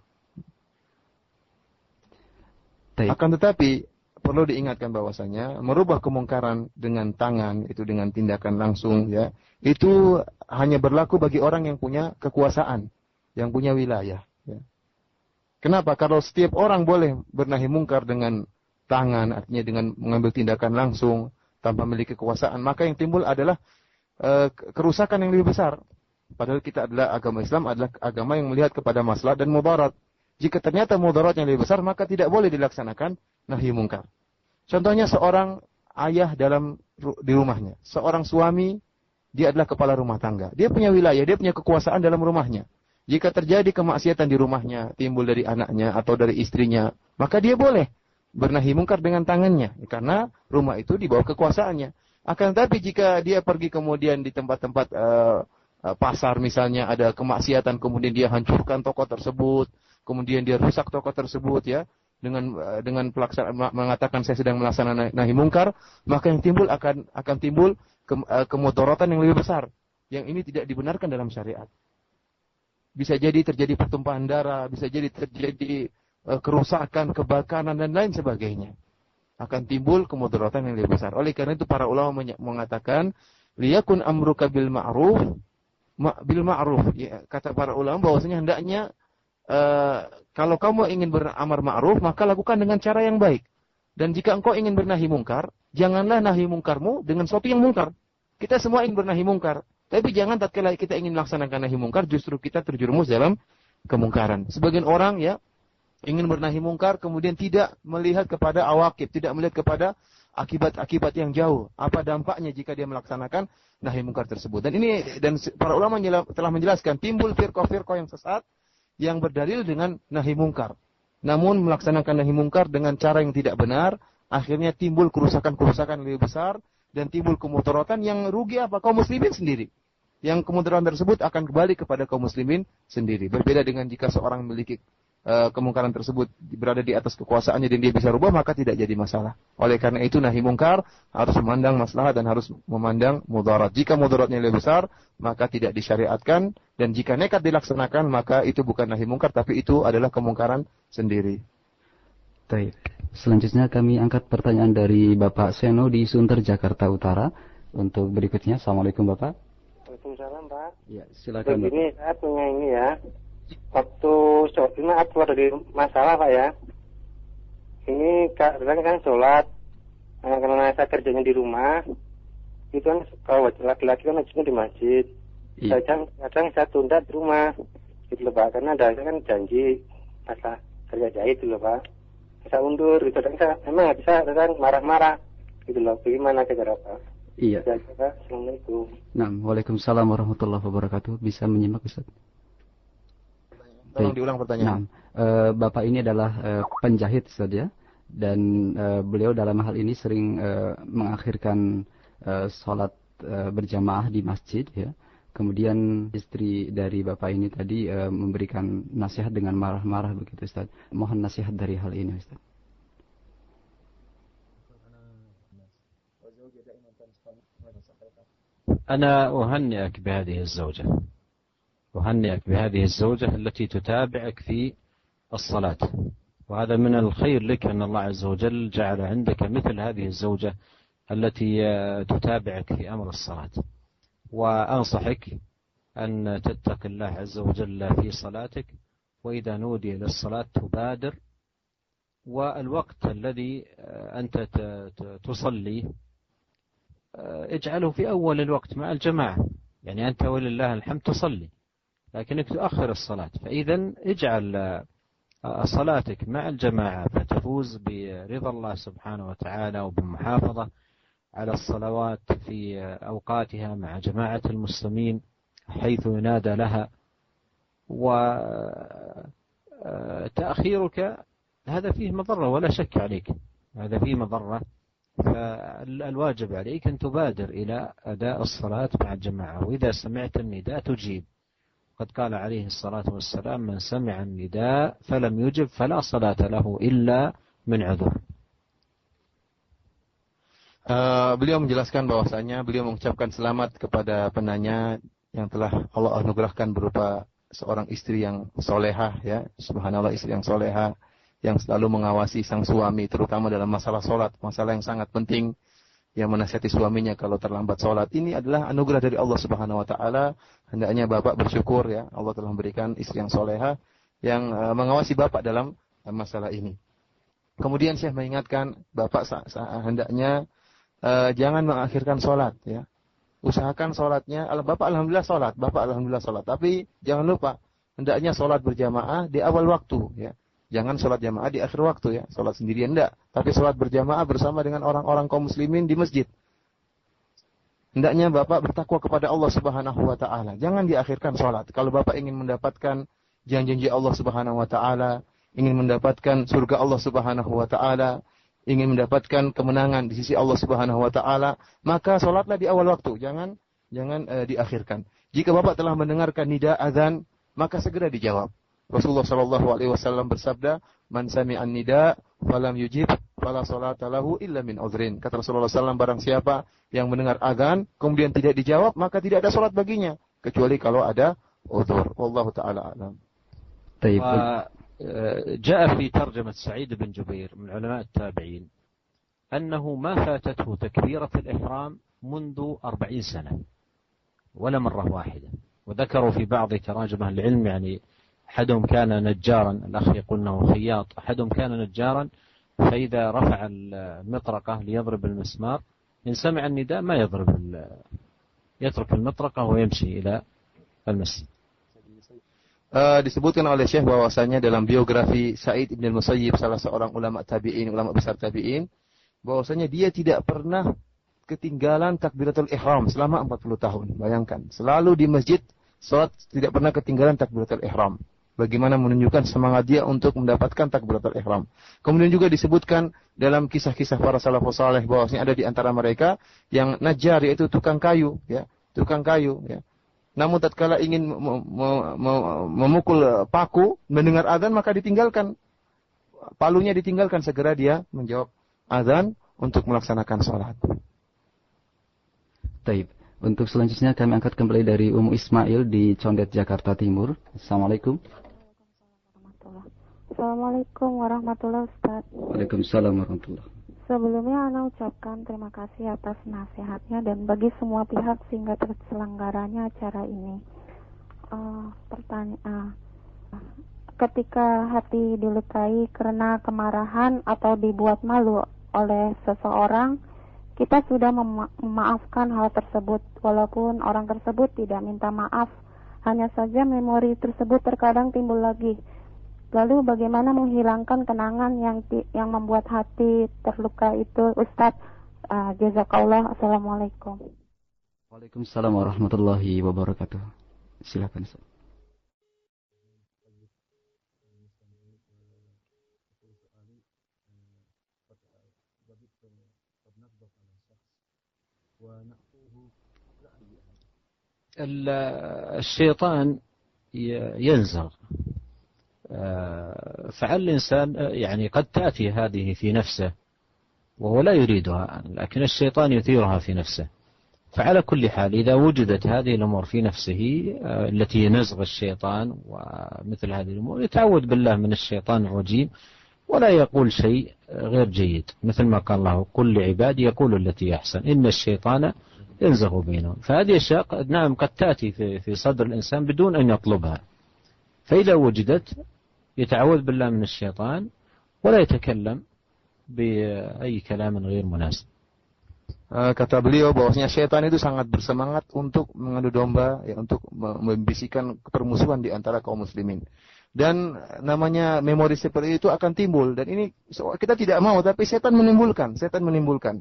Akan tetapi perlu diingatkan bahwasanya merubah kemungkaran dengan tangan, itu dengan tindakan langsung, ya, itu hanya berlaku bagi orang yang punya kekuasaan, yang punya wilayah. Ya. Kenapa? Kalau setiap orang boleh bernahi mungkar dengan tangan, artinya dengan mengambil tindakan langsung tanpa memiliki kekuasaan, maka yang timbul adalah kerusakan yang lebih besar. Padahal kita adalah agama Islam, adalah agama yang melihat kepada maslahat dan mudarat. Jika ternyata mudarat yang lebih besar, maka tidak boleh dilaksanakan nahi mungkar. Contohnya seorang ayah di rumahnya, seorang suami, dia adalah kepala rumah tangga. Dia punya wilayah, dia punya kekuasaan dalam rumahnya. Jika terjadi kemaksiatan di rumahnya, timbul dari anaknya atau dari istrinya, maka dia boleh bernahi mungkar dengan tangannya, karena rumah itu di bawah kekuasaannya. Akan tetapi jika dia pergi kemudian di tempat-tempat pasar misalnya ada kemaksiatan, kemudian dia hancurkan toko tersebut, kemudian dia rusak toko tersebut, ya, dengan mengatakan saya sedang melaksanakan nahi mungkar, maka yang timbul akan timbul kemudaratan yang lebih besar, yang ini tidak dibenarkan dalam syariat. Bisa jadi terjadi pertumpahan darah, bisa jadi terjadi kerusakan, kebakaran dan lain sebagainya. Akan timbul kemudaratan yang lebih besar. Oleh karena itu para ulama mengatakan liyakun amruka bil ma'ruf ya, kata para ulama bahwasanya hendaknya kalau kamu ingin beramar ma'ruf maka lakukan dengan cara yang baik. Dan jika engkau ingin bernahi mungkar, janganlah nahi mungkarmu dengan sesuatu yang mungkar. Kita semua ingin bernahi mungkar, tapi jangan tatkala kita ingin melaksanakan nahi mungkar justru kita terjerumus dalam kemungkaran. Sebagian orang, ya, ingin bernahi mungkar kemudian tidak melihat kepada awakib, tidak melihat kepada akibat-akibat yang jauh. Apa dampaknya jika dia melaksanakan nahi mungkar tersebut? Dan para ulama telah menjelaskan timbul firqah-firqah yang sesat yang berdalil dengan nahi mungkar. Namun melaksanakan nahi mungkar dengan cara yang tidak benar, akhirnya timbul kerusakan-kerusakan lebih besar dan timbul kemudaratan yang rugi apa? Kaum muslimin sendiri. Yang kemudaratan tersebut akan kembali kepada kaum muslimin sendiri. Berbeda dengan jika seorang memiliki kemungkaran tersebut berada di atas kekuasaannya dan dia bisa rubah, maka tidak jadi masalah. Oleh karena itu nahi mungkar harus memandang maslahat dan harus memandang mudarat. Jika mudaratnya lebih besar, maka tidak disyariatkan, dan jika nekat dilaksanakan, maka itu bukan nahi mungkar, tapi itu adalah kemungkaran sendiri. Baik. Selanjutnya kami angkat pertanyaan dari Bapak Seno di Sunter, Jakarta Utara. Untuk berikutnya, Assalamualaikum Bapak. Waalaikumsalam Pak. Ya, silakan. Begini, saya punya ini ya. Waktu sholat keluar dari masalah Pak ya. Ini kadang kan sholat, karena saya kerjanya di rumah, itu kan kalau laki-laki kan wajibnya di masjid. Iya. Kadang saya tunda di rumah, gitu loh Pak, karena ada kan janji masa kerja jahit gitu loh Pak. Saya undur, gitu dan saya emang nggak bisa, kadang marah-marah, gitu loh. Bagaimana cara Pak? Iya. Pak, Assalamualaikum. Nah, waalaikumsalam warahmatullahi wabarakatuh. Bisa menyimak Ustaz? Tolong diulang pertanyaan. Nah, Bapak ini adalah penjahit Ustaz ya, dan beliau dalam hal ini sering mengakhirkan sholat berjamaah di masjid ya. Kemudian istri dari Bapak ini tadi memberikan nasihat dengan marah-marah begitu Ustaz. Mohon nasihat dari hal ini Ustaz. أنا أهنئك بهذه الزوجة، أهنئك بهذه الزوجة التي تتابعك في الصلاة، وهذا من الخير لك أن الله عز وجل جعل عندك مثل هذه الزوجة التي تتابعك في أمر الصلاة. وأنصحك أن تتق الله عز وجل في صلاتك، وإذا نودي للصلاة تبادر، والوقت الذي أنت تصلي اجعله في أول الوقت مع الجماعة، يعني أنت ولله الحمد تصلي لكنك تؤخر الصلاة، فإذا اجعل صلاتك مع الجماعة فتفوز برضا الله سبحانه وتعالى وبالمحافظة على الصلوات في أوقاتها مع جماعة المسلمين حيث ينادى لها. وتأخيرك هذا فيه مضرة ولا شك عليك، هذا فيه مضرة، فالواجب عليك أن تبادر إلى أداء الصلاة مع الجماعة، وإذا سمعت النداء تجيب. قد قال عليه الصلاة والسلام: من سمع النداء فلم يجب فلا صلاة له إلا من عذر. Beliau menjelaskan bahwasanya beliau mengucapkan selamat kepada penanya yang telah Allah anugerahkan berupa seorang istri yang solehah ya, subhanallah, istri yang solehah yang selalu mengawasi sang suami terutama dalam masalah sholat, masalah yang sangat penting, yang menasihati suaminya kalau terlambat sholat. Ini adalah anugerah dari Allah Subhanahu Wa Taala. Hendaknya bapak bersyukur ya, Allah telah memberikan istri yang solehah yang mengawasi bapak dalam masalah ini. Kemudian Syekh mengingatkan bapak hendaknya jangan mengakhirkan sholat ya. Usahakan sholatnya, bapak alhamdulillah sholat, tapi jangan lupa hendaknya sholat berjamaah di awal waktu ya. Jangan sholat jamaah di akhir waktu ya, sholat sendirian enggak, tapi sholat berjamaah bersama dengan orang-orang kaum muslimin di masjid. Hendaknya bapak bertakwa kepada Allah Subhanahu Wa Taala. Jangan diakhirkan sholat. Kalau bapak ingin mendapatkan janji-janji Allah Subhanahu Wa Taala, ingin mendapatkan surga Allah Subhanahu Wa Taala, ingin mendapatkan kemenangan di sisi Allah Subhanahu Wa Taala, maka sholatlah di awal waktu. Jangan diakhirkan. Jika bapak telah mendengarkan nida azan, maka segera dijawab. Rasulullah sallallahu alaihi wasallam bersabda, "Man sami'an nida falam yujib fala salata lahu illa min udhrin." Kata Rasulullah sallallahu barang siapa yang mendengar azan kemudian tidak dijawab, maka tidak ada salat baginya kecuali kalau ada udhur. Wallahu taala alam. Baik. جاء في ترجمة سعيد بن جبير من علماء التابعين أنه ما فاتته تكبيرة الإحرام منذ 40 سنة ولا مرة واحدة. وذكروا في بعض تراجم أهل العلم يعني أحدهم كان نجارا، الأخ يقول أنه خياط، أحدهم كان نجارا فإذا رفع المطرقة ليضرب المسمار إن سمع النداء ما يترك المطرقة ويمشي إلى المسجد. Disebutkan oleh Syekh bahwasanya dalam biografi Sa'id bin Musayyib, salah seorang ulama tabi'in, ulama besar tabi'in, bahwasanya dia tidak pernah ketinggalan takbiratul ihram selama 40 tahun. Bayangkan, selalu di masjid salat tidak pernah ketinggalan takbiratul ihram. Bagaimana menunjukkan semangat dia untuk mendapatkan takbiratul ihram. Kemudian juga disebutkan dalam kisah-kisah para salafus saleh bahwasanya ada di antara mereka yang najjar, yaitu tukang kayu, ya, tukang kayu, ya. Namun tatkala ingin memukul paku, mendengar azan maka ditinggalkan. Palunya ditinggalkan, segera dia menjawab azan untuk melaksanakan salat. Taib. Untuk selanjutnya kami angkat kembali dari Umu Ismail di Condet, Jakarta Timur. Assalamualaikum. Assalamualaikum warahmatullahi wabarakatuh. Waalaikumsalam warahmatullahi. Sebelumnya Ana ucapkan terima kasih atas nasihatnya dan bagi semua pihak sehingga terselenggaranya acara ini. Ketika hati dilukai karena kemarahan atau dibuat malu oleh seseorang, kita sudah memaafkan hal tersebut walaupun orang tersebut tidak minta maaf. Hanya saja memori tersebut terkadang timbul lagi. Lalu bagaimana menghilangkan kenangan yang membuat hati terluka itu, Ustadz? Jazakallah. Assalamualaikum. Waalaikumsalam warahmatullahi wabarakatuh. Silakan, Ustaz. الشيطان ينزغ، فعل الإنسان يعني قد تأتي هذه في نفسه وهو لا يريدها، لكن الشيطان يثيرها في نفسه. فعلى كل حال إذا وجدت هذه الأمور في نفسه التي نزغ الشيطان ومثل هذه الأمور، يتعوذ بالله من الشيطان الرجيم ولا يقول شيء غير جيد، مثل ما قال الله: قل لعبادي يقول التي أحسن إن الشيطان ينزغ بينهم. فهذه أشياء نعم قد تأتي في صدر الإنسان بدون أن يطلبها، فإذا وجدت يتعوذ بالله من الشيطان ولا يتكلم بأي كلام غير مناسب. Kata beliau bahwasanya syaitan itu sangat bersemangat untuk mengadu domba, ya, untuk membisikkan permusuhan di antara kaum muslimin. Dan namanya memori seperti itu akan timbul, dan ini kita tidak mau, tapi setan menimbulkan.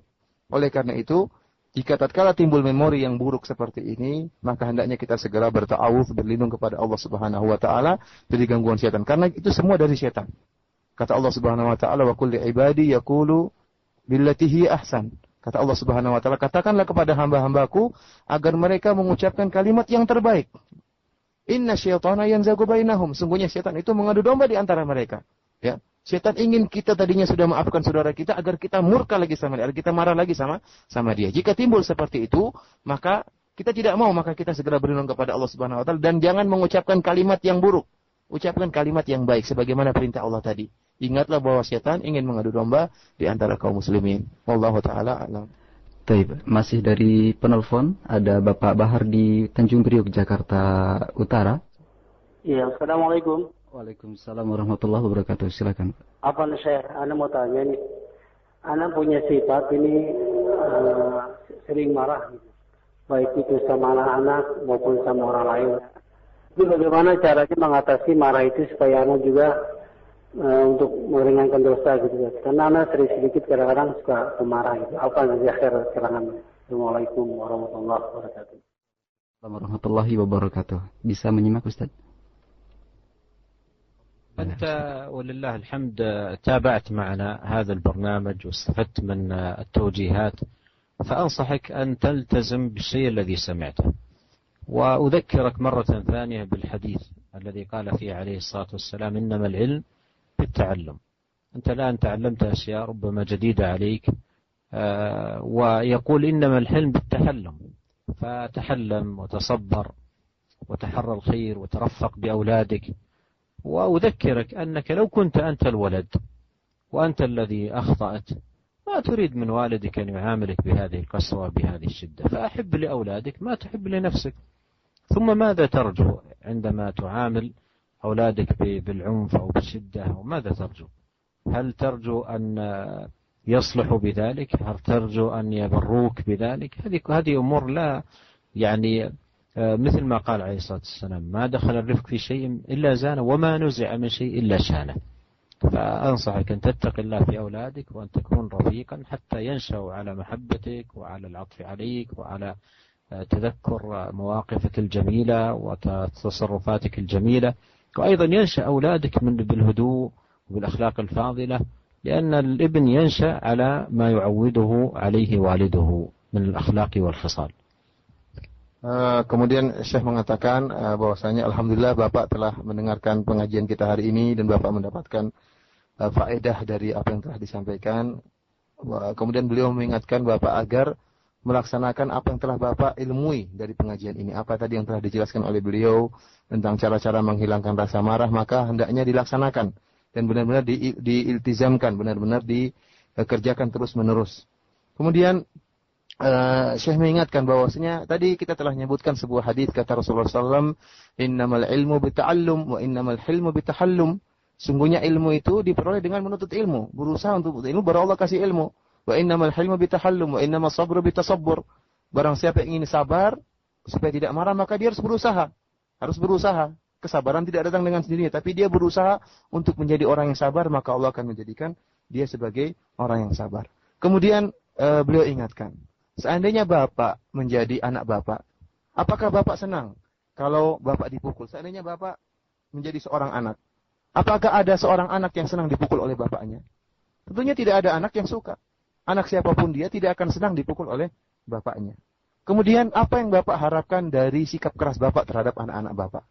Oleh karena itu, jika tatkala timbul memori yang buruk seperti ini, maka hendaknya kita segera berta'awudz, berlindung kepada Allah Subhanahu wa taala dari gangguan setan, karena itu semua dari setan. Kata Allah Subhanahu wa taala, "Wa kulli ibadi yaqulu billati hi ahsan." Kata Allah Subhanahu wa taala, katakanlah kepada hamba-hambaku agar mereka mengucapkan kalimat yang terbaik. Inna syaitana yanzagu bainahum. Sungguhnya setan itu mengadu domba di antara mereka. Ya. Setan ingin kita tadinya sudah maafkan saudara kita agar kita murka lagi sama dia, agar kita marah lagi sama dia. Jika timbul seperti itu, maka kita tidak mau, maka kita segera berlindung kepada Allah Subhanahu wa taala dan jangan mengucapkan kalimat yang buruk. Ucapkan kalimat yang baik sebagaimana perintah Allah tadi. Ingatlah bahwa setan ingin mengadu domba di antara kaum muslimin. Wallahu taala a'lam. Baik, masih dari penelpon ada Bapak Bahar di Tanjung Priok, Jakarta Utara. Iya, assalamualaikum. Waalaikumsalam warahmatullahi wabarakatuh. Silakan. Apa nih Syekh? Ana mau tanya nih. Ana punya sifat ini sering marah, baik itu sama anak-anak maupun sama orang lain. Itu bagaimana caranya mengatasi marah itu supaya anak juga untuk meringankan dosa gitu. Karena anak sering sedikit kadang-kadang suka pemarah gitu. Apa nanti akhir keterangannya? Assalamualaikum warahmatullahi wabarakatuh. Warahmatullahi wabarakatuh. Bisa menyimak Ustaz? أنت ولله الحمد تابعت معنا هذا البرنامج واستفدت من التوجيهات، فأنصحك أن تلتزم بالشيء الذي سمعته، وأذكرك مرة ثانية بالحديث الذي قال فيه عليه الصلاة والسلام: إنما العلم بالتعلم. أنت الآن تعلمت أشياء ربما جديدة عليك، ويقول إنما الحلم بالتحلم، فتحلم وتصبر وتحرى الخير وترفق بأولادك. وأذكرك أنك لو كنت أنت الولد وأنت الذي أخطأت ما تريد من والدك أن يعاملك بهذه القسوة بهذه الشدة، فأحب لأولادك ما تحب لنفسك. ثم ماذا ترجو عندما تعامل أولادك بالعنف أو بالشدة؟ وماذا ترجو؟ هل ترجو أن يصلحوا بذلك؟ هل ترجو أن يبروك بذلك؟ هذه أمور لا يعني مثل ما قال عليه الصلاة والسلام: ما دخل الرفق في شيء إلا زانه وما نزع من شيء إلا شانه. فأنصحك أن تتقي الله في أولادك وأن تكون رفيقا حتى ينشأوا على محبتك وعلى العطف عليك وعلى تذكر مواقفك الجميلة وتصرفاتك الجميلة، وأيضا ينشأ أولادك بالهدوء وبالأخلاق الفاضلة، لأن الابن ينشأ على ما يعوده عليه والده من الأخلاق والخصال. Kemudian Syekh mengatakan bahwasanya alhamdulillah Bapak telah mendengarkan pengajian kita hari ini dan Bapak mendapatkan faedah dari apa yang telah disampaikan. Kemudian beliau mengingatkan Bapak agar melaksanakan apa yang telah Bapak ilmui dari pengajian ini. Apa tadi yang telah dijelaskan oleh beliau tentang cara-cara menghilangkan rasa marah, maka hendaknya dilaksanakan dan benar-benar diiltizamkan, benar-benar dikerjakan terus-menerus. Kemudian Syekh mengingatkan bahwasanya tadi kita telah menyebutkan sebuah hadis kata Rasulullah SAW, innamal ilmu bita'allum wa innamal hilmu bitahallum. Sungguhnya ilmu itu diperoleh dengan menuntut ilmu, berusaha untuk ilmu baru Allah kasih ilmu. Wa innamal hilmu bitahallum wa innamas sabru bitasabbur. Barang siapa yang ingin sabar supaya tidak marah, maka dia harus berusaha. Harus berusaha. Kesabaran tidak datang dengan sendirinya, tapi dia berusaha untuk menjadi orang yang sabar, maka Allah akan menjadikan dia sebagai orang yang sabar. Kemudian beliau ingatkan, seandainya Bapak menjadi anak Bapak, apakah Bapak senang kalau Bapak dipukul? Seandainya Bapak menjadi seorang anak, apakah ada seorang anak yang senang dipukul oleh bapaknya? Tentunya tidak ada anak yang suka. Anak siapapun dia tidak akan senang dipukul oleh bapaknya. Kemudian apa yang Bapak harapkan dari sikap keras Bapak terhadap anak-anak Bapak?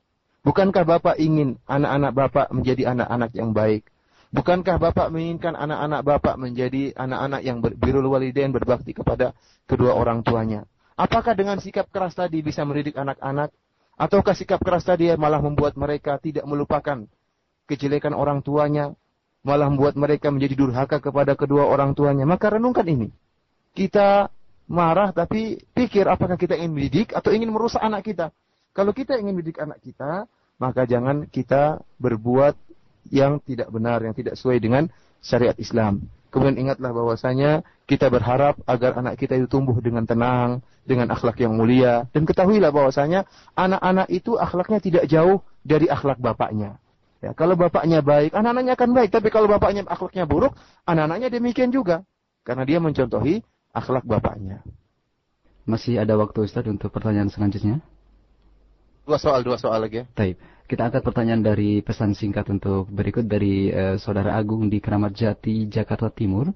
Bukankah Bapak ingin anak-anak Bapak menjadi anak-anak yang baik? Bukankah Bapak menginginkan anak-anak Bapak menjadi anak-anak yang birrul walidain, berbakti kepada kedua orang tuanya? Apakah dengan sikap keras tadi bisa mendidik anak-anak? Ataukah sikap keras tadi malah membuat mereka tidak melupakan kejelekan orang tuanya, malah membuat mereka menjadi durhaka kepada kedua orang tuanya? Maka renungkan ini. Kita marah tapi pikir apakah kita ingin mendidik atau ingin merusak anak kita? Kalau kita ingin mendidik anak kita, maka jangan kita berbuat yang tidak benar, yang tidak sesuai dengan syariat Islam. Kemudian ingatlah bahwasanya kita berharap agar anak kita itu tumbuh dengan tenang, dengan akhlak yang mulia. Dan ketahuilah bahwasanya anak-anak itu akhlaknya tidak jauh dari akhlak bapaknya. Ya, kalau bapaknya baik, anak-anaknya akan baik. Tapi kalau bapaknya akhlaknya buruk, anak-anaknya demikian juga. Karena dia mencontohi akhlak bapaknya. Masih ada waktu Ustaz untuk pertanyaan selanjutnya? Dua soal lagi ya. Baik. Kita angkat pertanyaan dari pesan singkat untuk berikut dari Saudara Agung di Keramat Jati, Jakarta Timur.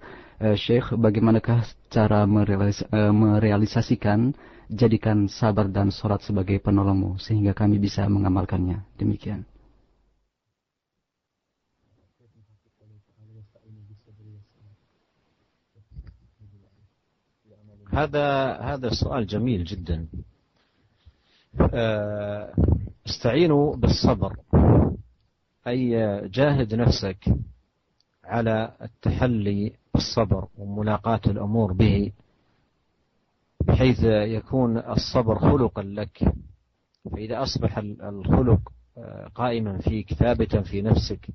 Syekh, bagaimanakah cara merealisasikan jadikan sabar dan sholat sebagai penolongmu sehingga kami bisa mengamalkannya? Demikian. هذا سؤال جميل جدا. استعينوا بالصبر، أي جاهد نفسك على التحلي بالصبر وملاقاة الأمور به، بحيث يكون الصبر خلقا لك. فإذا أصبح الخلق قائما فيك ثابتا في نفسك،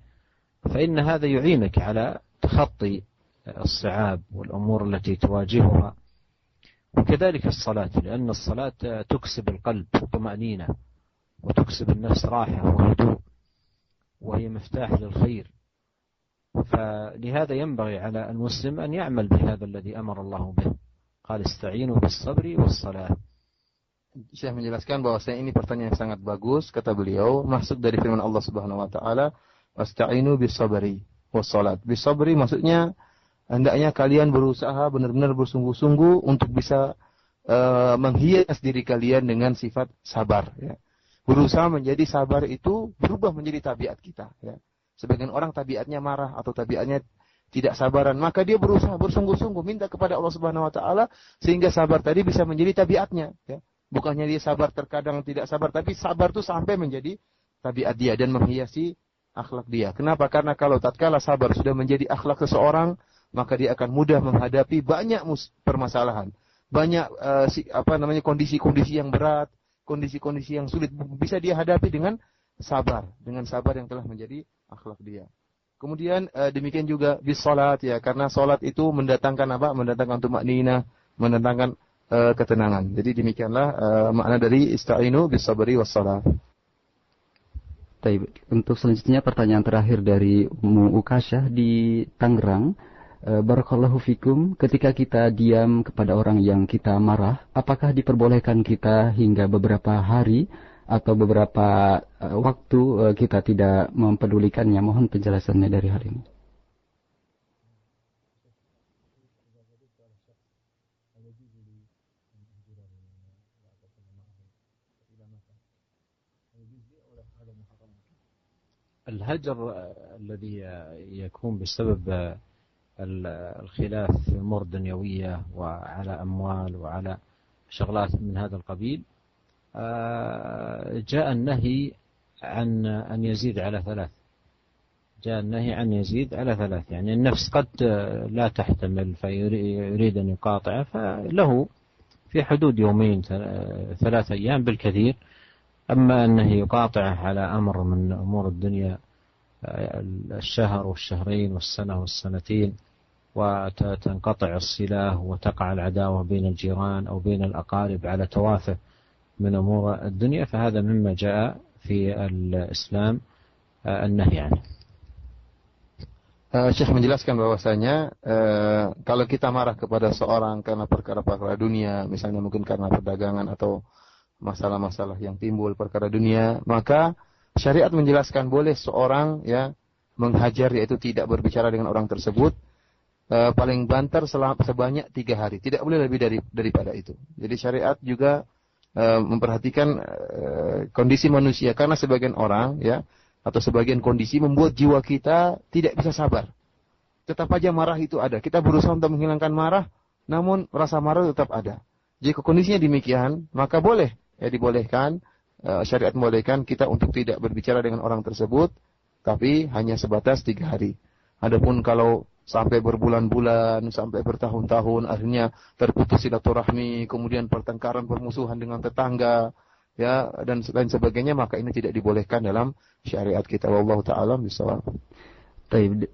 فإن هذا يعينك على تخطي الصعاب والأمور التي تواجهها. وكذلك الصلاة، لأن الصلاة تكسب القلب طمأنينة وتكسب النفس راحة وهدوء، وهي مفتاح للخير. فلهذا ينبغي على المسلم أن يعمل بهذا الذي أمر الله به. قال استعينوا بالصبر والصلاة. Syekh menjelaskan bahwasanya ini pertanyaan yang sangat bagus. Kata beliau, maksud dari firman Allah Subhanahu wa taala, "Wasta'inu bis-sabri was-salat." Bis-sabri maksudnya hendaknya kalian berusaha benar-benar bersungguh-sungguh untuk bisa menghias diri kalian dengan sifat sabar. Ya. Berusaha menjadi sabar itu berubah menjadi tabiat kita. Ya. Sebagian orang tabiatnya marah atau tabiatnya tidak sabaran, maka dia berusaha bersungguh-sungguh minta kepada Allah Subhanahu Wa Taala sehingga sabar tadi bisa menjadi tabiatnya. Ya. Bukannya dia sabar terkadang tidak sabar, tapi sabar itu sampai menjadi tabiat dia dan menghiasi akhlak dia. Kenapa? Karena kalau tatkala sabar sudah menjadi akhlak seseorang, maka dia akan mudah menghadapi banyak permasalahan, banyak kondisi-kondisi yang berat, kondisi-kondisi yang sulit bisa dia hadapi dengan sabar yang telah menjadi akhlak dia. Kemudian demikian juga bis salat ya, karena salat itu mendatangkan apa? Mendatangkan tumakninah, mendatangkan ketenangan. Jadi demikianlah makna dari ista'inu bis sabri was salat. Untuk selanjutnya pertanyaan terakhir dari Ummu Ukasyah di Tangerang. Barakallahu fikum, ketika kita diam kepada orang yang kita marah, apakah diperbolehkan kita hingga beberapa hari atau beberapa waktu kita tidak mempedulikannya? Mohon penjelasannya dari hal ini. الهجر الذي يكون بسبب الخلاف في أمور دنيوية وعلى أموال وعلى شغلات من هذا القبيل جاء النهي عن أن يزيد على 3. جاء النهي عن يزيد على 3، يعني النفس قد لا تحتمل فيريد أن يقاطع، فله في حدود 2-3 أيام بالكثير. أما أنه يقاطعه على أمر من أمور الدنيا الشهر والشهرين والسنة والسنتين وتنقطع الصلة وتقع العداوة بين الجيران أو بين الأقارب على توافه من أمور الدنيا، فهذا مما جاء في الإسلام النهي عنه. Syekh menjelaskan bahwasanya kalau kita marah kepada seorang karena perkara-perkara dunia, misalnya mungkin karena perdagangan atau masalah-masalah yang timbul perkara dunia, maka syariat menjelaskan boleh seorang menghajar, yaitu tidak berbicara dengan orang tersebut paling banter sebanyak 3 hari, tidak boleh lebih daripada itu. Jadi syariat juga memperhatikan kondisi manusia, karena sebagian orang atau sebagian kondisi membuat jiwa kita tidak bisa sabar. Tetap aja marah itu ada. Kita berusaha untuk menghilangkan marah, namun rasa marah tetap ada. Jika kondisinya demikian, maka boleh dibolehkan, syariat membolehkan kita untuk tidak berbicara dengan orang tersebut, tapi hanya sebatas 3 hari. Adapun kalau sampai berbulan-bulan, sampai bertahun-tahun, akhirnya terputus silaturahmi, kemudian pertengkaran, permusuhan dengan tetangga, dan lain sebagainya, maka ini tidak dibolehkan dalam syariat kita. Wallahu ta'ala bishawab.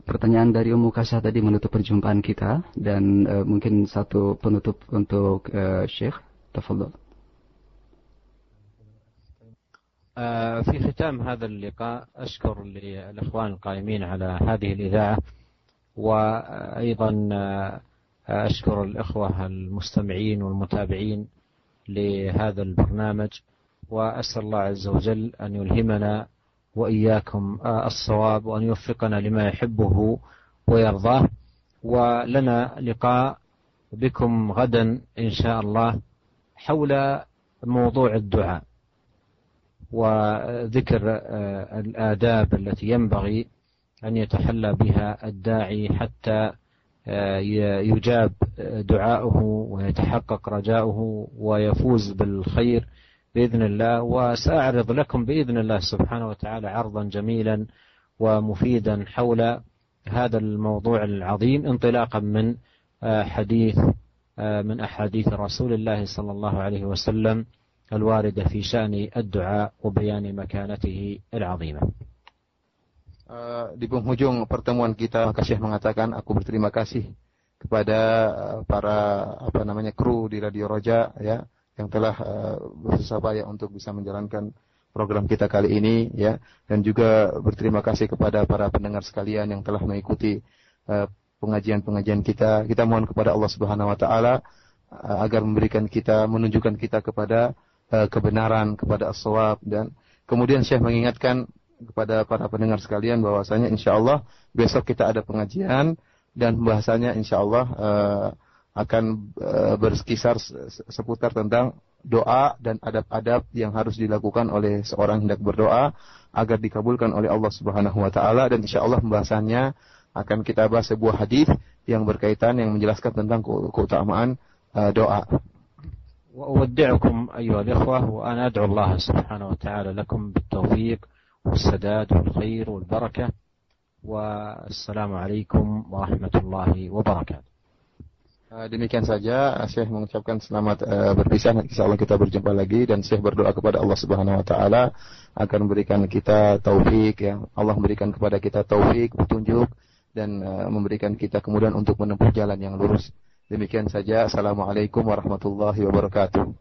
Pertanyaan dari Ummu Kasyah tadi menutup perjumpaan kita, dan mungkin satu penutup untuk Syekh. Tafadhal. في ختام هذا اللقاء أشكر للإخوان القائمين على هذه الإذاعة، وأيضا أشكر الإخوة المستمعين والمتابعين لهذا البرنامج، وأسأل الله عز وجل أن يلهمنا وإياكم الصواب، وأن يوفقنا لما يحبه ويرضاه. ولنا لقاء بكم غدا إن شاء الله حول موضوع الدعاء وذكر الآداب التي ينبغي أن يتحلى بها الداعي حتى يجاب دعاؤه ويتحقق رجاؤه ويفوز بالخير بإذن الله. وسأعرض لكم بإذن الله سبحانه وتعالى عرضا جميلا ومفيدا حول هذا الموضوع العظيم، انطلاقا من حديث من أحاديث رسول الله صلى الله عليه وسلم الواردة في شأن الدعاء وبيان مكانته العظيمة. Di penghujung pertemuan kita, maka Syekh mengatakan, aku berterima kasih kepada para kru di Radio Roja yang telah bersusah payah untuk bisa menjalankan program kita kali ini, dan juga berterima kasih kepada para pendengar sekalian yang telah mengikuti pengajian-pengajian kita. Kita mohon kepada Allah Subhanahu wa taala agar menunjukkan kita kepada kebenaran, kepada as-shawab. Dan kemudian Syekh mengingatkan kepada para pendengar sekalian bahwasanya insyaallah besok kita ada pengajian, dan bahasanya insyaallah akan berkisar seputar tentang doa dan adab-adab yang harus dilakukan oleh seorang hendak berdoa agar dikabulkan oleh Allah Subhanahu wa taala. Dan insyaallah pembahasannya akan kita bahas sebuah hadis yang berkaitan, yang menjelaskan tentang keutamaan doa. وأودعكم أيها الإخوة، وأنا أدعو الله سبحانه وتعالى لكم بالتوفيق والسداد والخير والبركة، والسلام عليكم ورحمة الله وبركاته. Demikian saja Syekh mengucapkan selamat berpisah. Insyaallah kita berjumpa lagi, dan Syekh berdoa kepada Allah Subhanahu wa taala agar memberikan kita taufik, Allah memberikan kepada kita taufik, petunjuk, dan memberikan kita kemudahan untuk menempuh jalan yang lurus. Demikian saja. Assalamualaikum warahmatullahi wabarakatuh.